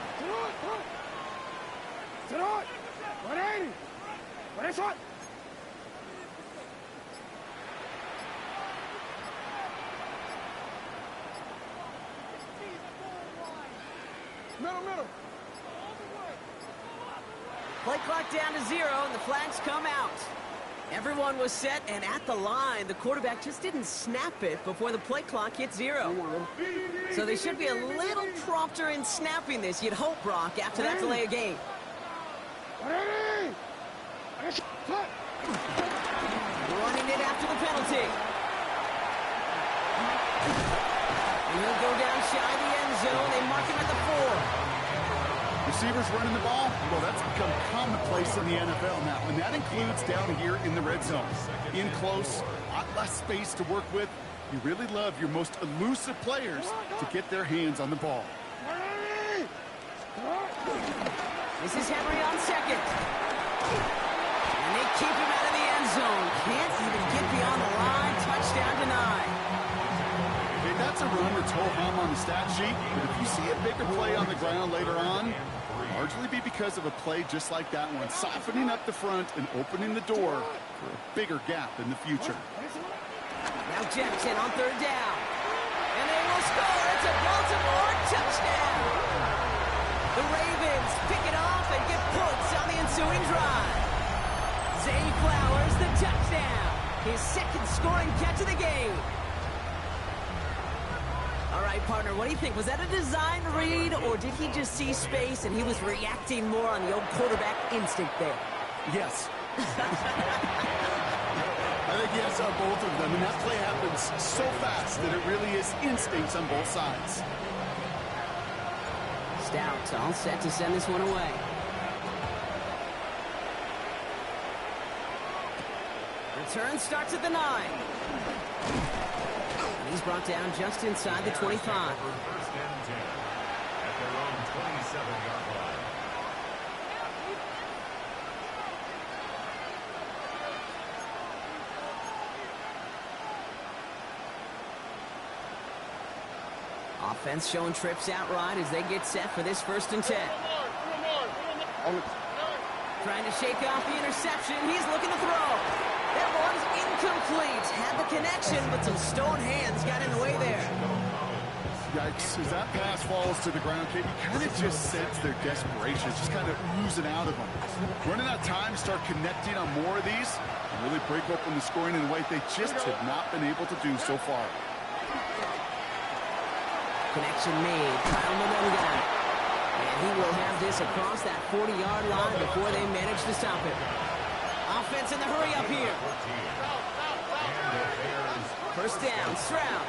[SPEAKER 6] Middle.
[SPEAKER 3] Play clock down to 0, and the flags come out. Everyone was set and at the line. The quarterback just didn't snap it before the play clock hit 0. So they should be a little prompter in snapping this, you'd hope, Brock, after that delay of game. it after the penalty. And he'll go down shy of the end zone. They mark him at the 4.
[SPEAKER 4] Receivers running the ball, well, that's become commonplace in the NFL now, and that includes down here in the red zone. In close, a lot less space to work with. You really love your most elusive players to get their hands on the ball.
[SPEAKER 3] This is Henry on second. And they keep him out of the end zone. Can't even get beyond the line. Touchdown denied.
[SPEAKER 4] Hey, that's a run or ho-hum on the stat sheet, but if you see a bigger play on the ground later on, it'll largely be because of a play just like that one, softening up the front and opening the door for a bigger gap in the future.
[SPEAKER 3] Now Jackson on third down. And they will score. It's a Baltimore touchdown. The Ravens pick it off and get points on the ensuing drive. Zay Flowers, the touchdown. His second scoring catch of the game. All right, partner, what do you think? Was that a design read, or did he just see space and he was reacting more on the old quarterback instinct there?
[SPEAKER 4] Yes. I think yes on both of them, and that play happens so fast that it really is instincts on both sides.
[SPEAKER 3] Stout all set to send this one away. Return starts at the 9. And he's brought down just inside the 25.
[SPEAKER 5] First and 10 at their own 27-yard line.
[SPEAKER 3] Offense showing trips out right as they get set for this 1st and 10. Trying to shake off the interception. He's looking to throw. That one's incomplete. Had the connection, but some stone hands got in the way there.
[SPEAKER 4] Yikes. As that pass falls to the ground, Kate, you kind of just sense their desperation. It's just kind of oozing out of them. Running out of time to start connecting on more of these and really break open the scoring in a way they just have not been able to do so far.
[SPEAKER 3] Connection made. Kyle Monunga. And he will have this across that 40-yard line before they manage to stop it. Offense in the hurry up here. First down, Stroud.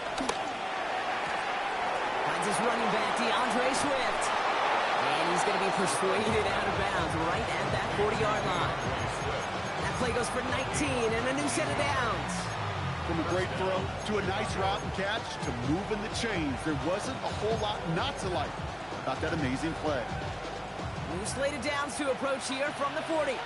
[SPEAKER 3] Finds his running back, DeAndre Swift. And he's going to be persuaded out of bounds right at that 40-yard line. That play goes for 19 and a new set of downs.
[SPEAKER 4] From a great throw to a nice route and catch to moving the chains, there wasn't a whole lot not to like about that amazing play.
[SPEAKER 3] New slate of downs to approach here from the 40.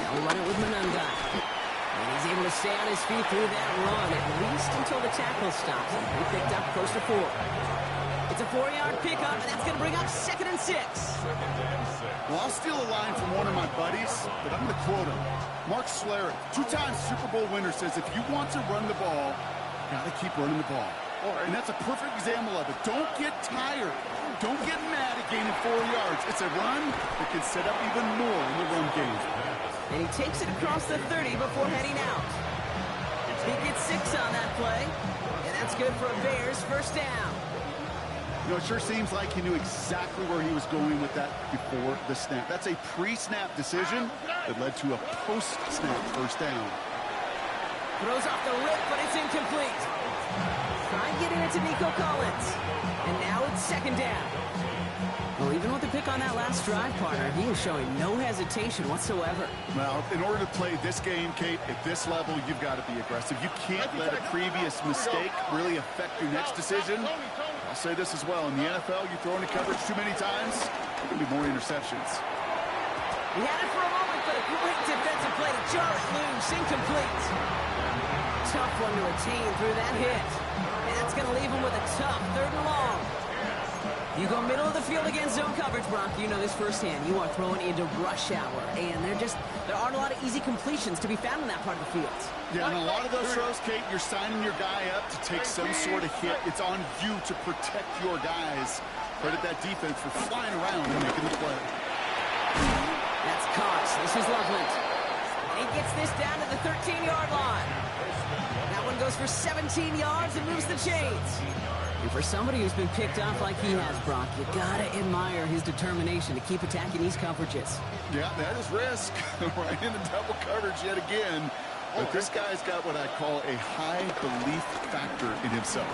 [SPEAKER 3] They'll run it with Monunga. And he's able to stay on his feet through that run, at least until the tackle stops. He picked up close to 4. It's a 4-yard pickup, and that's going to bring up 2nd and 6.
[SPEAKER 4] Well, I'll steal a line from one of my buddies, but I'm going to quote him. Mark Schlereth, 2-time Super Bowl winner, says if you want to run the ball, you got to keep running the ball. And that's a perfect example of it. Don't get tired. Don't get mad at gaining 4 yards. It's a run that can set up even more in the run game.
[SPEAKER 3] And he takes it across the 30 before heading out. He gets 6 on that play, and that's good for a Bears first down.
[SPEAKER 4] You know, it sure seems like he knew exactly where he was going with that before the snap. That's a pre-snap decision that led to a post-snap first down.
[SPEAKER 3] Throws off the rip, but it's incomplete. Trying getting it to Nico Collins. And now it's 2nd down. Well, even with the pick on that last drive, partner, he is showing no hesitation whatsoever.
[SPEAKER 4] Well, in order to play this game, Kate, at this level, you've got to be aggressive. You can't let a previous mistake really affect your next decision. I'll say this as well. In the NFL, you throw into coverage too many times, there can be more interceptions.
[SPEAKER 3] He had it for a moment, but a great defensive play to jar it loose, incomplete. Tough one to retain through that hit. And that's going to leave him with a tough 3rd and long. You go middle of the field against zone coverage, Brock. You know this firsthand. You are throwing into rush hour, and there aren't a lot of easy completions to be found in that part of the field.
[SPEAKER 4] Yeah, and a lot of those throws, Kate, you're signing your guy up to take some sort of hit. It's on you to protect your guys. Credit that defense for flying around and making the play.
[SPEAKER 3] That's Cox. This is Loveland. And he gets this down to the 13-yard line. That one goes for 17 yards and moves the chains. And for somebody who's been picked off like he has, Brock, you gotta admire his determination to keep attacking these coverages.
[SPEAKER 4] Yeah, that is risk. Right in the double coverage yet again. But this guy's got what I call a high belief factor in himself.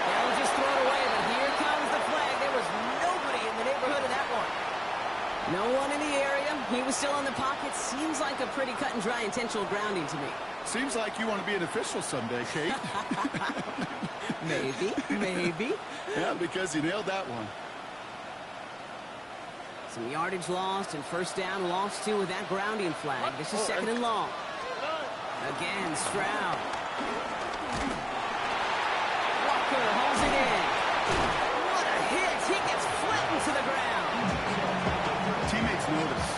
[SPEAKER 3] They'll just throw it away, but here comes the flag. There was nobody in the neighborhood of that one. No one in the area. He was still in the pocket. Seems like a pretty cut and dry intentional grounding to me.
[SPEAKER 4] Seems like you want to be an official someday, Kate.
[SPEAKER 3] Maybe.
[SPEAKER 4] Yeah, because you nailed that one.
[SPEAKER 3] Some yardage lost and first down lost too with that grounding flag. This is second and long. Again, Stroud. Walker holds it in. What a hit. He gets flattened to the ground.
[SPEAKER 4] Teammates notice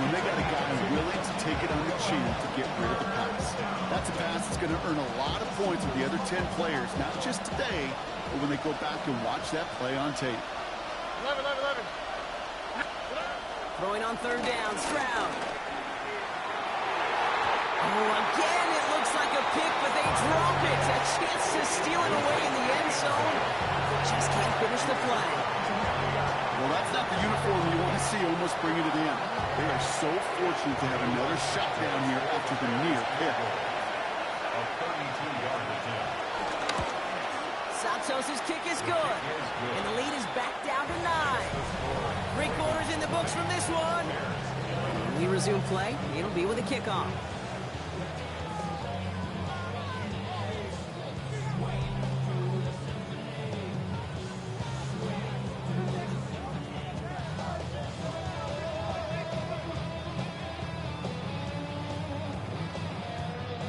[SPEAKER 4] when they got a guy willing to take it on the chin to get rid of the pass. That's a pass that's going to earn a lot of points with the other 10 players, not just today, but when they go back and watch that play on tape.
[SPEAKER 6] 11.
[SPEAKER 3] Throwing on third down, Stroud. Oh, again, it looks like a pick, but they drop it. A chance to steal it away in the end zone. They just can't finish the play.
[SPEAKER 4] Well, that's not the uniform you want to see almost bringing it in. They are so fortunate to have another shot down here after the near pick.
[SPEAKER 5] A 32-yard attempt.
[SPEAKER 3] Santos' kick is good. And the lead is back down to 9. 3 quarters in the books from this one. When we resume play, it'll be with a kickoff.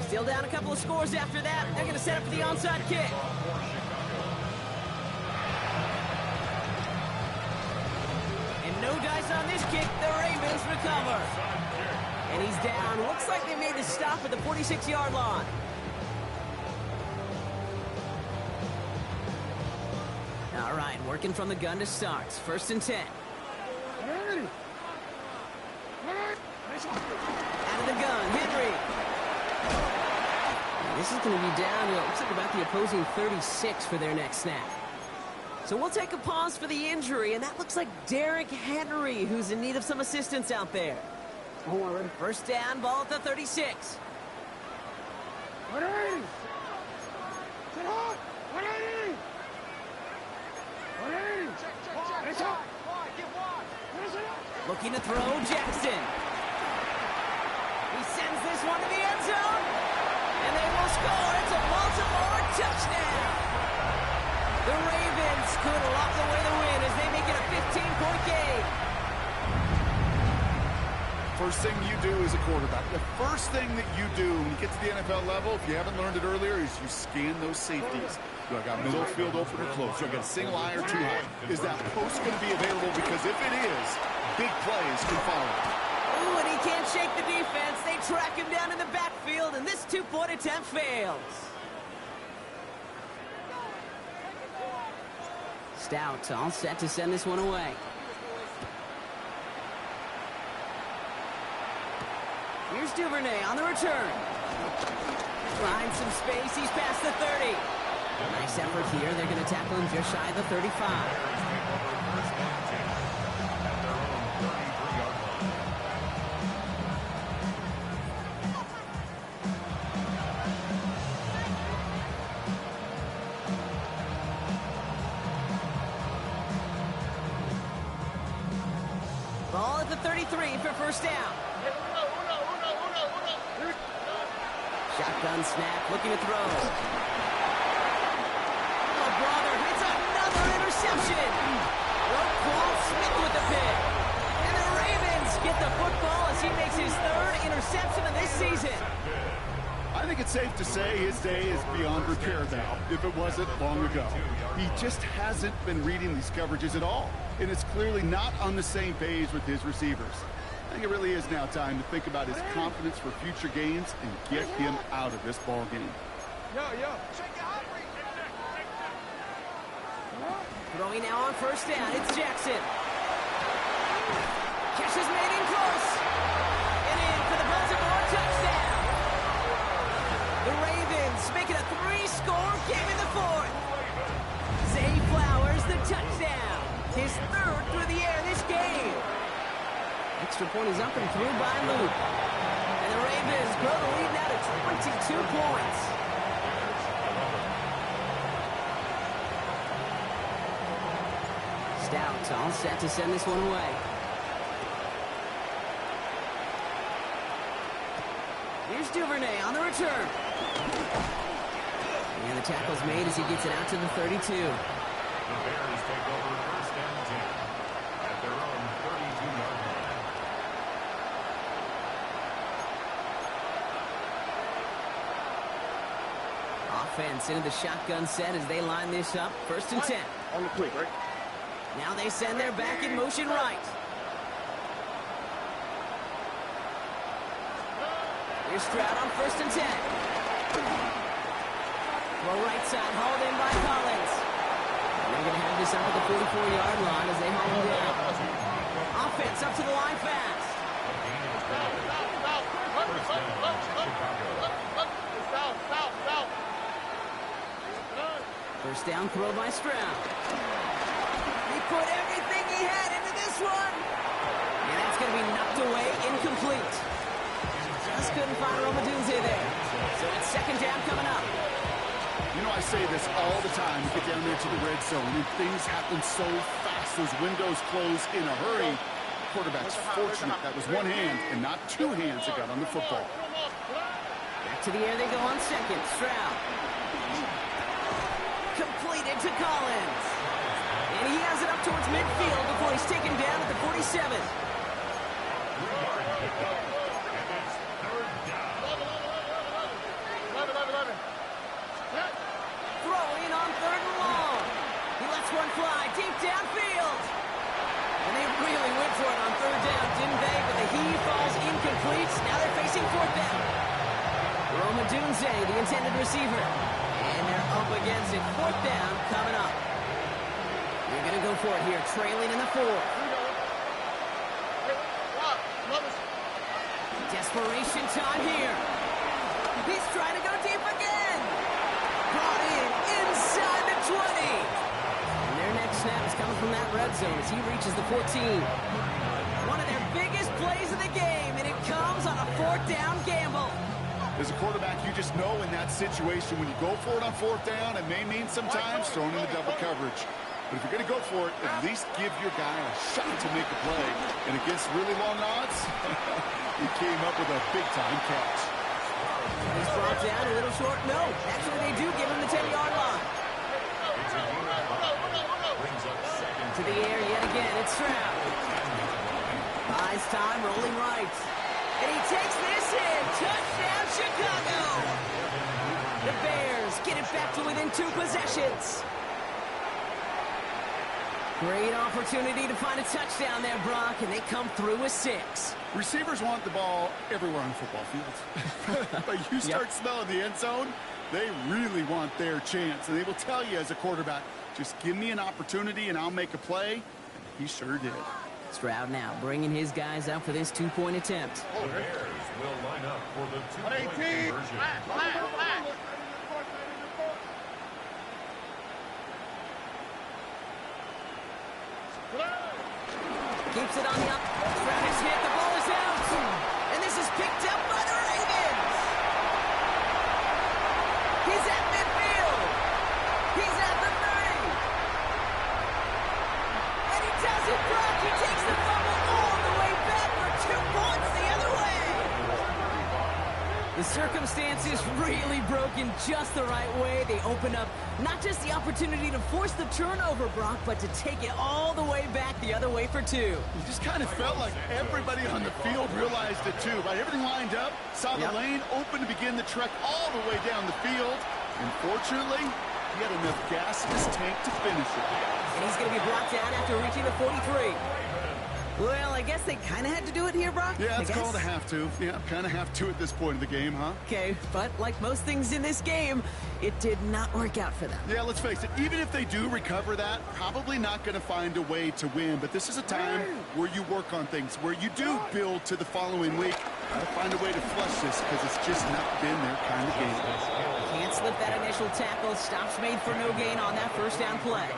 [SPEAKER 3] Still down a couple of scores after that. They're going to set up for the onside kick. And no dice on this kick. The Ravens recover. And he's down. Looks like they made the stop at the 46-yard line. All right, working from the gun to start. First and 10. Out of the gun, Henry. This is going to be down, it looks like about the opposing 36 for their next snap. So we'll take a pause for the injury, and that looks like Derrick Henry, who's in need of some assistance out there. First down, ball at the 36. Looking to throw, Jackson. He sends this one to the end zone. And they will score. It's a Baltimore touchdown. The Ravens could lock away the win as they make it a 15-point game.
[SPEAKER 4] First thing you do as a quarterback, the first thing that you do when you get to the NFL level, if you haven't learned it earlier, is you scan those safeties. Do I got middle field open or close? Do I got a single eye or too high? Is that post going to be available? Because if it is, big plays can follow.
[SPEAKER 3] Ooh, and he can't shake the defense. They track him down in the backfield, and this two-point attempt fails. Stout all set to send this one away. Here's Duvernay on the return. Finds some space. He's past the 30. Nice effort here. They're going to tackle him just shy of the 35. Ball at the 33 for first down. Shotgun snap, looking to throw. Oh, brother, it's another interception. Roquan Smith with the pick. And the Ravens get the football as he makes his 3rd interception of this season.
[SPEAKER 4] I think it's safe to say his day is beyond repair now, if it wasn't long ago. He just hasn't been reading these coverages at all, and it's clearly not on the same page with his receivers. I think it really is now time to think about his confidence for future games and get him out of this ball game.
[SPEAKER 3] Throwing now on first down, it's Jackson. Catch is made in close. And in for the Baltimore touchdown. The Ravens Ravens make it a 3-score game in the fourth. Zay Flowers, the touchdown. His third through the air this game. Extra point is up and through by Luke. And the Ravens grow the lead now to 22 points. Stout all set to send this one away. Here's Duvernay on the return. And the tackle's made as he gets it out to the 32.
[SPEAKER 5] The Bears take over first and 10 at their own 32-yard line.
[SPEAKER 3] Offense into the shotgun set as they line this up. First and 10.
[SPEAKER 6] On the quick, right?
[SPEAKER 3] Now they send their back in motion right. Here's Stroud on first and 10. Well, right side hauled in by Collins. And they're going to have this up at the 44-yard line as they haul him down. Offense up to the line fast. First down throw by Stroud. He put everything he had into this one. And that's going to be knocked away, incomplete. Just couldn't find Romadunze there. So it's second down coming up.
[SPEAKER 4] You know, I say this all the time. You get down there to the red zone, and things happen so fast. Those windows close in a hurry. Quarterback's fortunate that was one hand and not two hands that got on the football.
[SPEAKER 3] Back to the air they go on second. Stroud. Completed to Collins. And he has it up towards midfield before he's taken down at the 47. Throwing on third and long. He lets one fly deep downfield. And they really went for it on third down, didn't they? But the heave falls incomplete. Now they're facing fourth down. Romadunze, the intended receiver. And they're up against it. Fourth down coming up. They're going to go for it here, trailing in the fourth. Desperation time here. He's trying to go deep again. Brought in inside the 20. And their next snap is coming from that red zone as he reaches the 14. One of their biggest plays of the game, and it comes on a fourth down gamble.
[SPEAKER 4] As a quarterback, you just know in that situation when you go for it on fourth down, it may mean sometimes throwing in the double coverage. But if you're going to go for it, at least give your guy a shot to make a play. And against really long odds, he came up with a big-time catch.
[SPEAKER 3] He's brought down a little short. No, actually they do give him the 10-yard line. To the air yet again, it's Stroud. Buys time, rolling right. And he takes this in. Touchdown, Chicago. The Bears get it back to within 2 possessions. Great opportunity to find a touchdown there, Brock, and they come through with 6.
[SPEAKER 4] Receivers want the ball everywhere on football fields. But you start smelling the end zone, they really want their chance. And they will tell you as a quarterback, just give me an opportunity and I'll make a play. He sure did.
[SPEAKER 3] Stroud now bringing his guys out for this 2-point attempt.
[SPEAKER 5] The Bears will line up for the 2-point conversion.
[SPEAKER 3] Keeps it on the up. Stroud is hit. The ball is out. And this is picked up by the Ravens. He's at midfield. He's at the 30. And he does it, Brock. He takes the fumble all the way back for 2 points the other way. The circumstances really broken just the right way. They open up not just the opportunity to force the turnover, Brock, but to take it all the way back the other way for 2.
[SPEAKER 4] It just kind of felt like everybody on the field realized it too. Right? Everything lined up, saw the lane open to begin the trek all the way down the field. Unfortunately, he had enough gas in his tank to finish it.
[SPEAKER 3] And he's going to be brought down after reaching the 43. Well, I guess they kind of had to do it here, Brock.
[SPEAKER 4] Yeah, it's called a have to. Yeah, kind of have to at this point of the game, huh?
[SPEAKER 3] Okay, but like most things in this game, it did not work out for them.
[SPEAKER 4] Yeah, let's face it, even if they do recover that, probably not going to find a way to win. But this is a time where you work on things, where you do build to the following week. Got to find a way to flush this because it's just not been their kind of game.
[SPEAKER 3] Can't slip that initial tackle. Stops made for no gain on that first down play.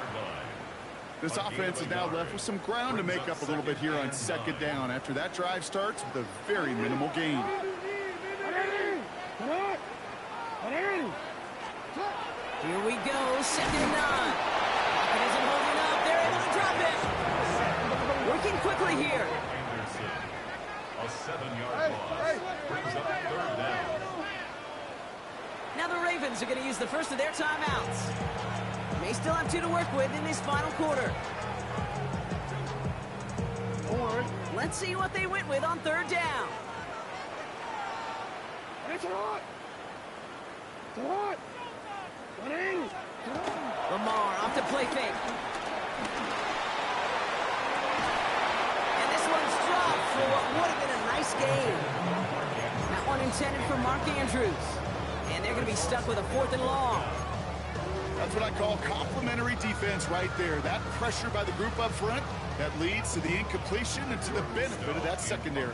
[SPEAKER 4] This offense is now left with some ground to make up a little bit here on second down after that drive starts with a very minimal gain.
[SPEAKER 3] Here we go, 2nd and 9. It isn't holding up. They're able to drop it. Working quickly here.
[SPEAKER 5] A 7-yard loss brings up 3rd down.
[SPEAKER 3] Now the Ravens are going to use the first of their timeouts. May still have 2 to work with in this final quarter. Let's see what they went with on 3rd down. Lamar off to play fake. And this one's dropped for what would have been a nice gain. That one intended for Mark Andrews. And they're going to be stuck with a 4th and long.
[SPEAKER 4] That's what I call complimentary defense right there. That pressure by the group up front, that leads to the incompletion and to the benefit of that secondary.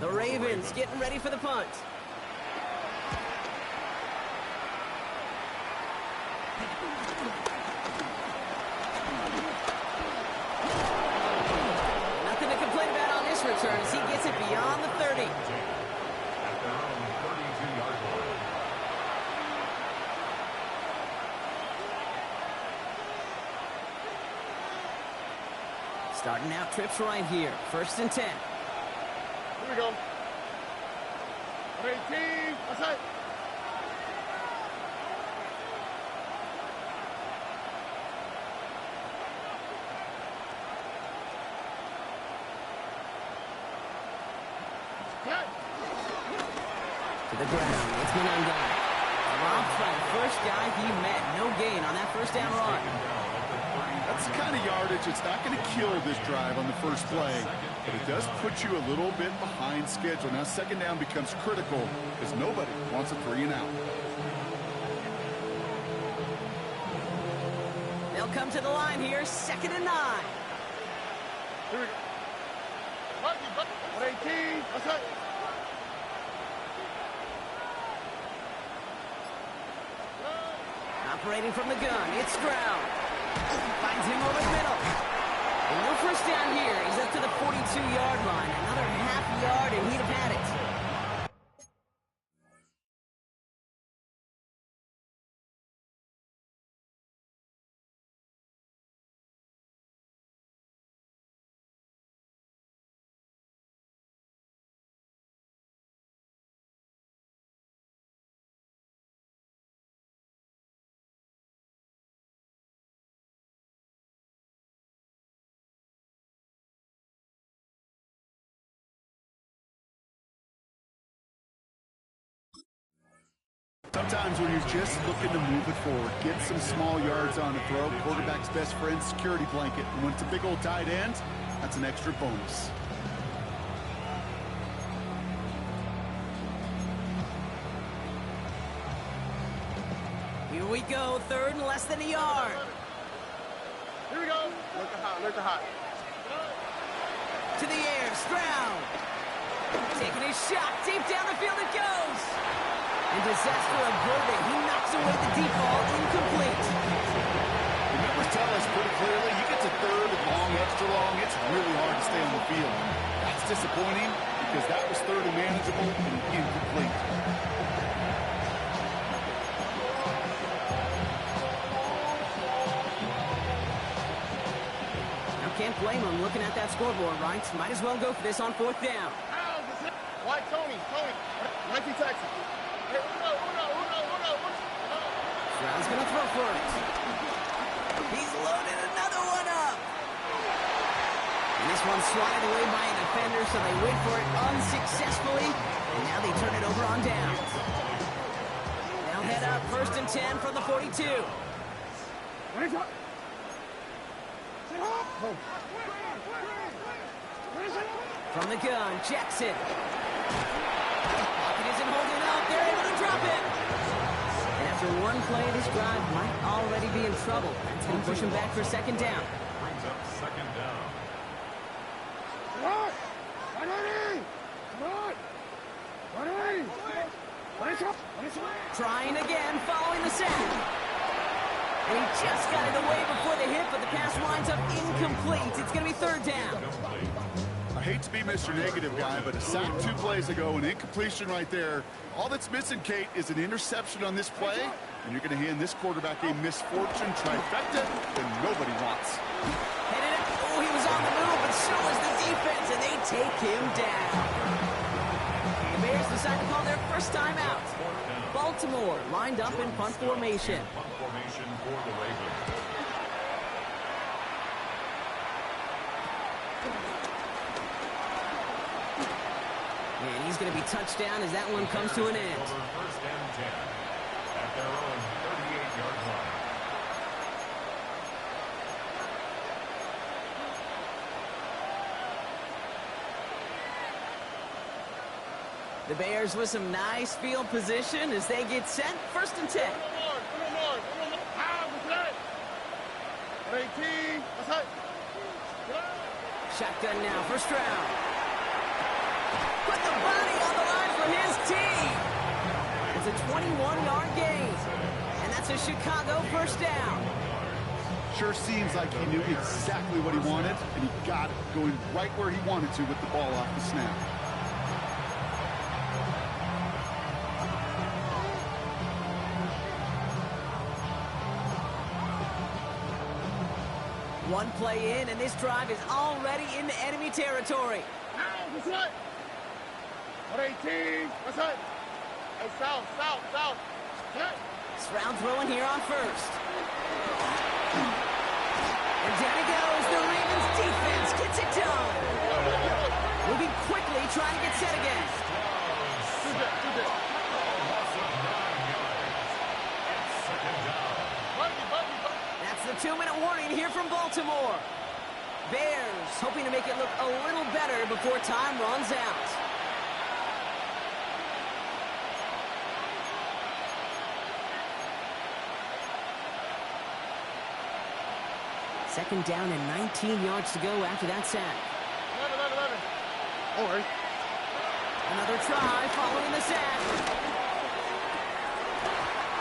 [SPEAKER 3] The Ravens getting ready for the punt. Nothing to complain about on this return as he gets it beyond the 30.
[SPEAKER 5] At their own 32-yard line.
[SPEAKER 3] Starting out trips right here. 1st and 10.
[SPEAKER 6] Here we go. 18. Outside.
[SPEAKER 3] To the ground. It's Menanga. Dropped by the first guy he met. No gain on that first down run.
[SPEAKER 4] That's the kind of yardage it's not going to kill this drive on the first play, but it does put you a little bit behind schedule. Now 2nd down becomes critical because nobody wants a 3 and out.
[SPEAKER 3] They'll come to the line here. 2nd and 9.
[SPEAKER 6] Here we go. 18. Outside.
[SPEAKER 3] Operating from the gun. It's Stroud. Finds him over the middle. And no first down here. He's up to the 42-yard line. Another half yard, and he'd have had it.
[SPEAKER 4] Sometimes when you're just looking to move it forward, get some small yards on a throw, quarterback's best friend, security blanket. And when it's a big old tight end, that's an extra bonus.
[SPEAKER 3] Here we go, 3rd and less than a yard.
[SPEAKER 6] Here we go. Look at hot. Look at hot.
[SPEAKER 3] To the air, Stroud. Taking his shot, deep down the field it goes. And disaster averted. He knocks away the deep ball, incomplete.
[SPEAKER 4] The numbers tell us pretty clearly, you get to 3rd and long, extra long, it's really hard to stay on the field. That's disappointing because that was 3rd and manageable and incomplete.
[SPEAKER 3] Now can't blame him looking at that scoreboard, right? Might as well go for this on 4th down.
[SPEAKER 6] Why, Tony? Mikey Texas.
[SPEAKER 3] Stroud's gonna throw for it. He's loaded another one up. And this one's swatted away by a defender, so they wait for it unsuccessfully. And now they turn it over on downs. They'll head up 1st and 10 from the 42. From the gun, Jackson. Pocket isn't holding up. They're able to drop it. And after one play, this drive might already be in trouble. That's going to push him back for 2nd down.
[SPEAKER 5] Brings up 2nd down.
[SPEAKER 3] Trying again, And he just got it away before the hit, but the pass winds up incomplete. It's going to be third down.
[SPEAKER 4] I hate to be Mr. Negative guy, but a sack 2 plays ago, an incompletion right there. All that's missing, Kate, is an interception on this play, and you're going to hand this quarterback a misfortune trifecta that nobody wants.
[SPEAKER 3] Headed up. Oh, he was on the move, but so was the defense, and they take him down. The Bears decide to call their first time out. Baltimore lined up in punt formation.
[SPEAKER 5] Punt formation for the Ravens.
[SPEAKER 3] And he's going to be touched down as that one comes to an end.
[SPEAKER 5] First and 10 at their own 38-yard line.
[SPEAKER 3] The Bears with some nice field position as they get set. First and 10. Shotgun now, first round. Put the body on the line for his team. It's a 21-yard gain. And that's a Chicago first down.
[SPEAKER 4] Sure seems like he knew exactly what he wanted, and he got it, going right where he wanted to with the ball off the snap.
[SPEAKER 3] One play in, and this drive is already into enemy territory. Stroud throwing here on first. And down he goes. The Ravens defense gets it done. Moving quickly, trying to get set again. That's the 2-minute warning here from Baltimore. Bears hoping to make it look a little better before time runs out. Second down and 19 yards to go after that sack.
[SPEAKER 6] All right.
[SPEAKER 3] Another try following the sack.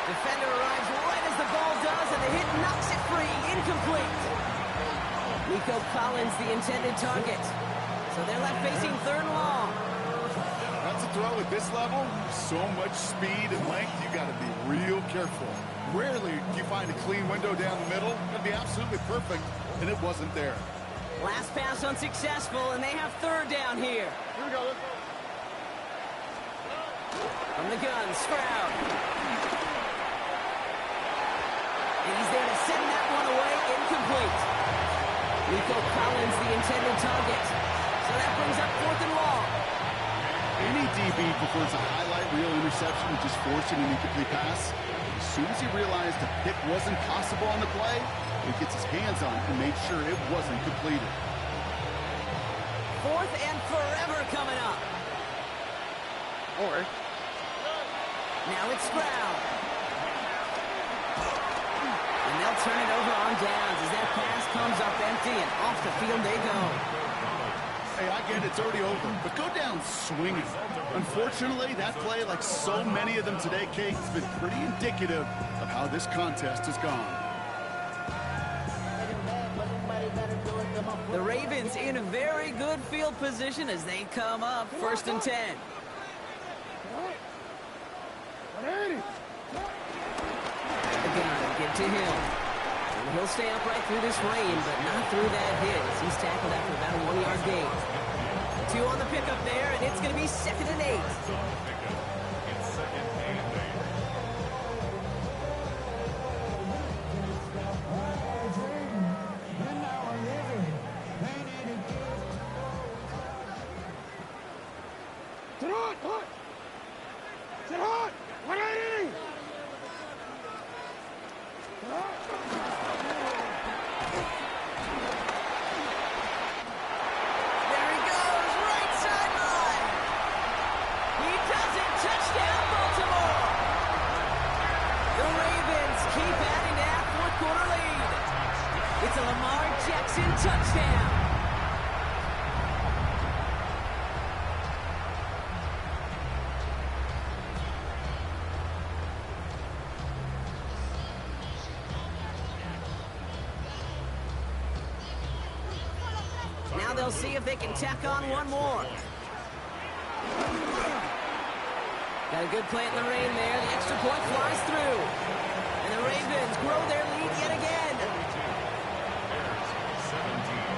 [SPEAKER 3] Defender arrives right as the ball does, and the hit knocks it free. Incomplete. Nico Collins, the intended target. So they're left facing third and long.
[SPEAKER 4] That's a throw at this level. So much speed and length, you got to be real careful. Rarely do you find a clean window down the middle. It'd be absolutely perfect, and it wasn't there.
[SPEAKER 3] Last pass unsuccessful, and they have third down here.
[SPEAKER 6] Here we go. Let's go.
[SPEAKER 3] From the gun, Stroud. And he's there to send that one away, incomplete. Nico Collins, the intended target. So that brings up fourth and long.
[SPEAKER 4] Any DB prefers a highlight reel interception to just forcing an incomplete pass. As soon as he realized a pick wasn't possible on the play, he gets his hands on it and made sure it wasn't completed.
[SPEAKER 3] Fourth and forever coming up.
[SPEAKER 6] All right.
[SPEAKER 3] Now it's Stroud. And they'll turn it over on downs as that pass comes up empty, and off the field they go.
[SPEAKER 4] Hey, I get it, it's already over, but go down swinging. Unfortunately, that play, like so many of them today, Kate, has been pretty indicative of how this contest has gone.
[SPEAKER 3] The Ravens in a very good field position as they come up first and 10. Again, get to him. And he'll stay upright through this rain, but not through that hit as he's tackled after about a 1-yard gain. 2 on the pickup there, and it's going to be 2nd and 8. It's a Lamar Jackson touchdown. Now they'll see if they can tack on one more. Got a good play in the rain there. The extra point flies through. And the Ravens grow their lead yet again.
[SPEAKER 5] Bears 17.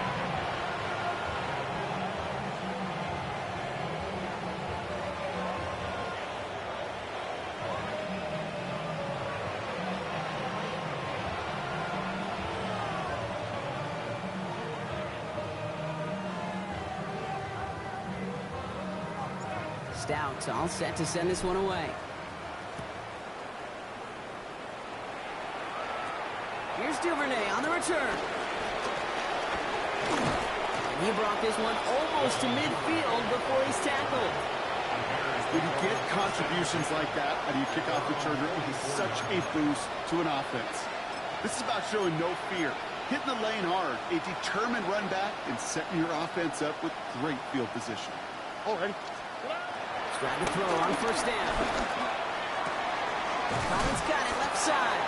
[SPEAKER 3] Stout all set to send this one away. Here's Duvernay on the return. And he brought this one almost to midfield before he's tackled.
[SPEAKER 4] When you get contributions like that out of your kickoff returner, it is such a boost to an offense. This is about showing no fear, hitting the lane hard, a determined run back, and setting your offense up with great field position.
[SPEAKER 6] Already.
[SPEAKER 3] Trying to throw on first down. Collins got it left side.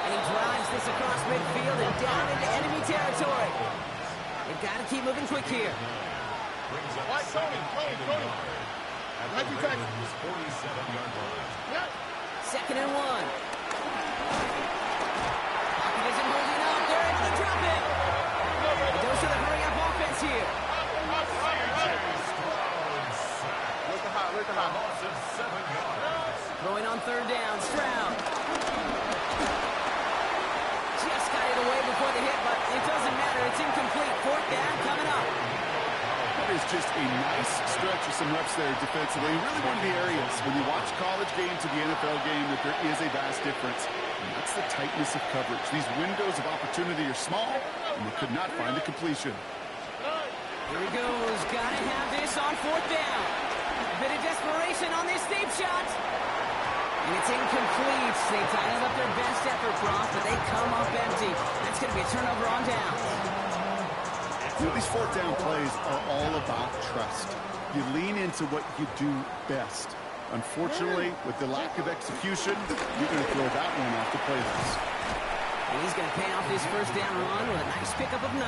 [SPEAKER 3] And he drives this across midfield and down into enemy territory. They've got to keep moving quick here.
[SPEAKER 6] All right, Tony. How'd you tackle?
[SPEAKER 5] 47-yard line.
[SPEAKER 6] Yeah.
[SPEAKER 3] 2nd and 1. Pocket isn't holding up. They're able to drop it. Those are the hurry-up offense here.
[SPEAKER 6] Where's the high?
[SPEAKER 5] Loss of 7 yards.
[SPEAKER 3] Throwing on 3rd down. Stroud. Just got it away before the hit, but it doesn't matter. It's incomplete. 4th down coming up.
[SPEAKER 4] That is just a nice stretch of some reps there defensively. Really one of the areas when you watch college game to the NFL game that there is a vast difference. And that's the tightness of coverage. These windows of opportunity are small, and they could not find a completion.
[SPEAKER 3] Here he goes. Got to have this on 4th down. A bit of desperation on this deep shot. And it's incomplete. They dialed up their best effort, Brock, but they come up empty. That's going to be a turnover on downs.
[SPEAKER 4] You know, these 4th down plays are all about trust. You lean into what you do best. Unfortunately, with the lack of execution, you're going to throw that one off the playlist.
[SPEAKER 3] And he's going to pay off his first down run with a nice pickup of 9.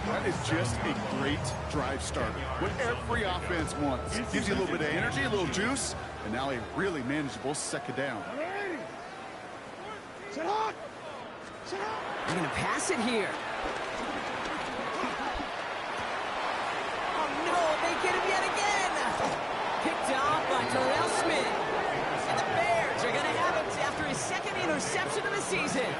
[SPEAKER 4] That is just a great drive starter. What every offense wants. Gives you a little bit of energy, a little juice, and now a really manageable 2nd down.
[SPEAKER 6] Sit on.
[SPEAKER 3] They're going to pass it here. Oh, no, they get him yet again. Picked off by Terrell Smith. And the Bears are going to have it after his 2nd interception of the season.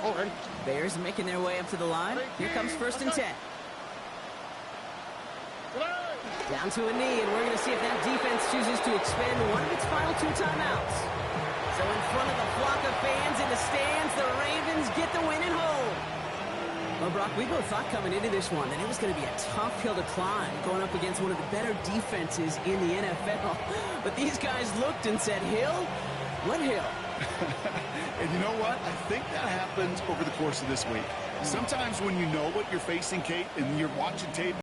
[SPEAKER 6] Already.
[SPEAKER 3] Bears making their way up to the line. Here comes 1st and 10. Down to a knee, and we're going to see if that defense chooses to expend one of its final 2 timeouts. So in front of the flock of fans in the stands, the Ravens get the win at home. Well, Brock, we both thought coming into this one that it was going to be a tough hill to climb going up against one of the better defenses in the NFL. But these guys looked and said, Hill? What hill?
[SPEAKER 4] And you know what? I think that happened over the course of this week. Sometimes when you know what you're facing, Kate, and you're watching tape,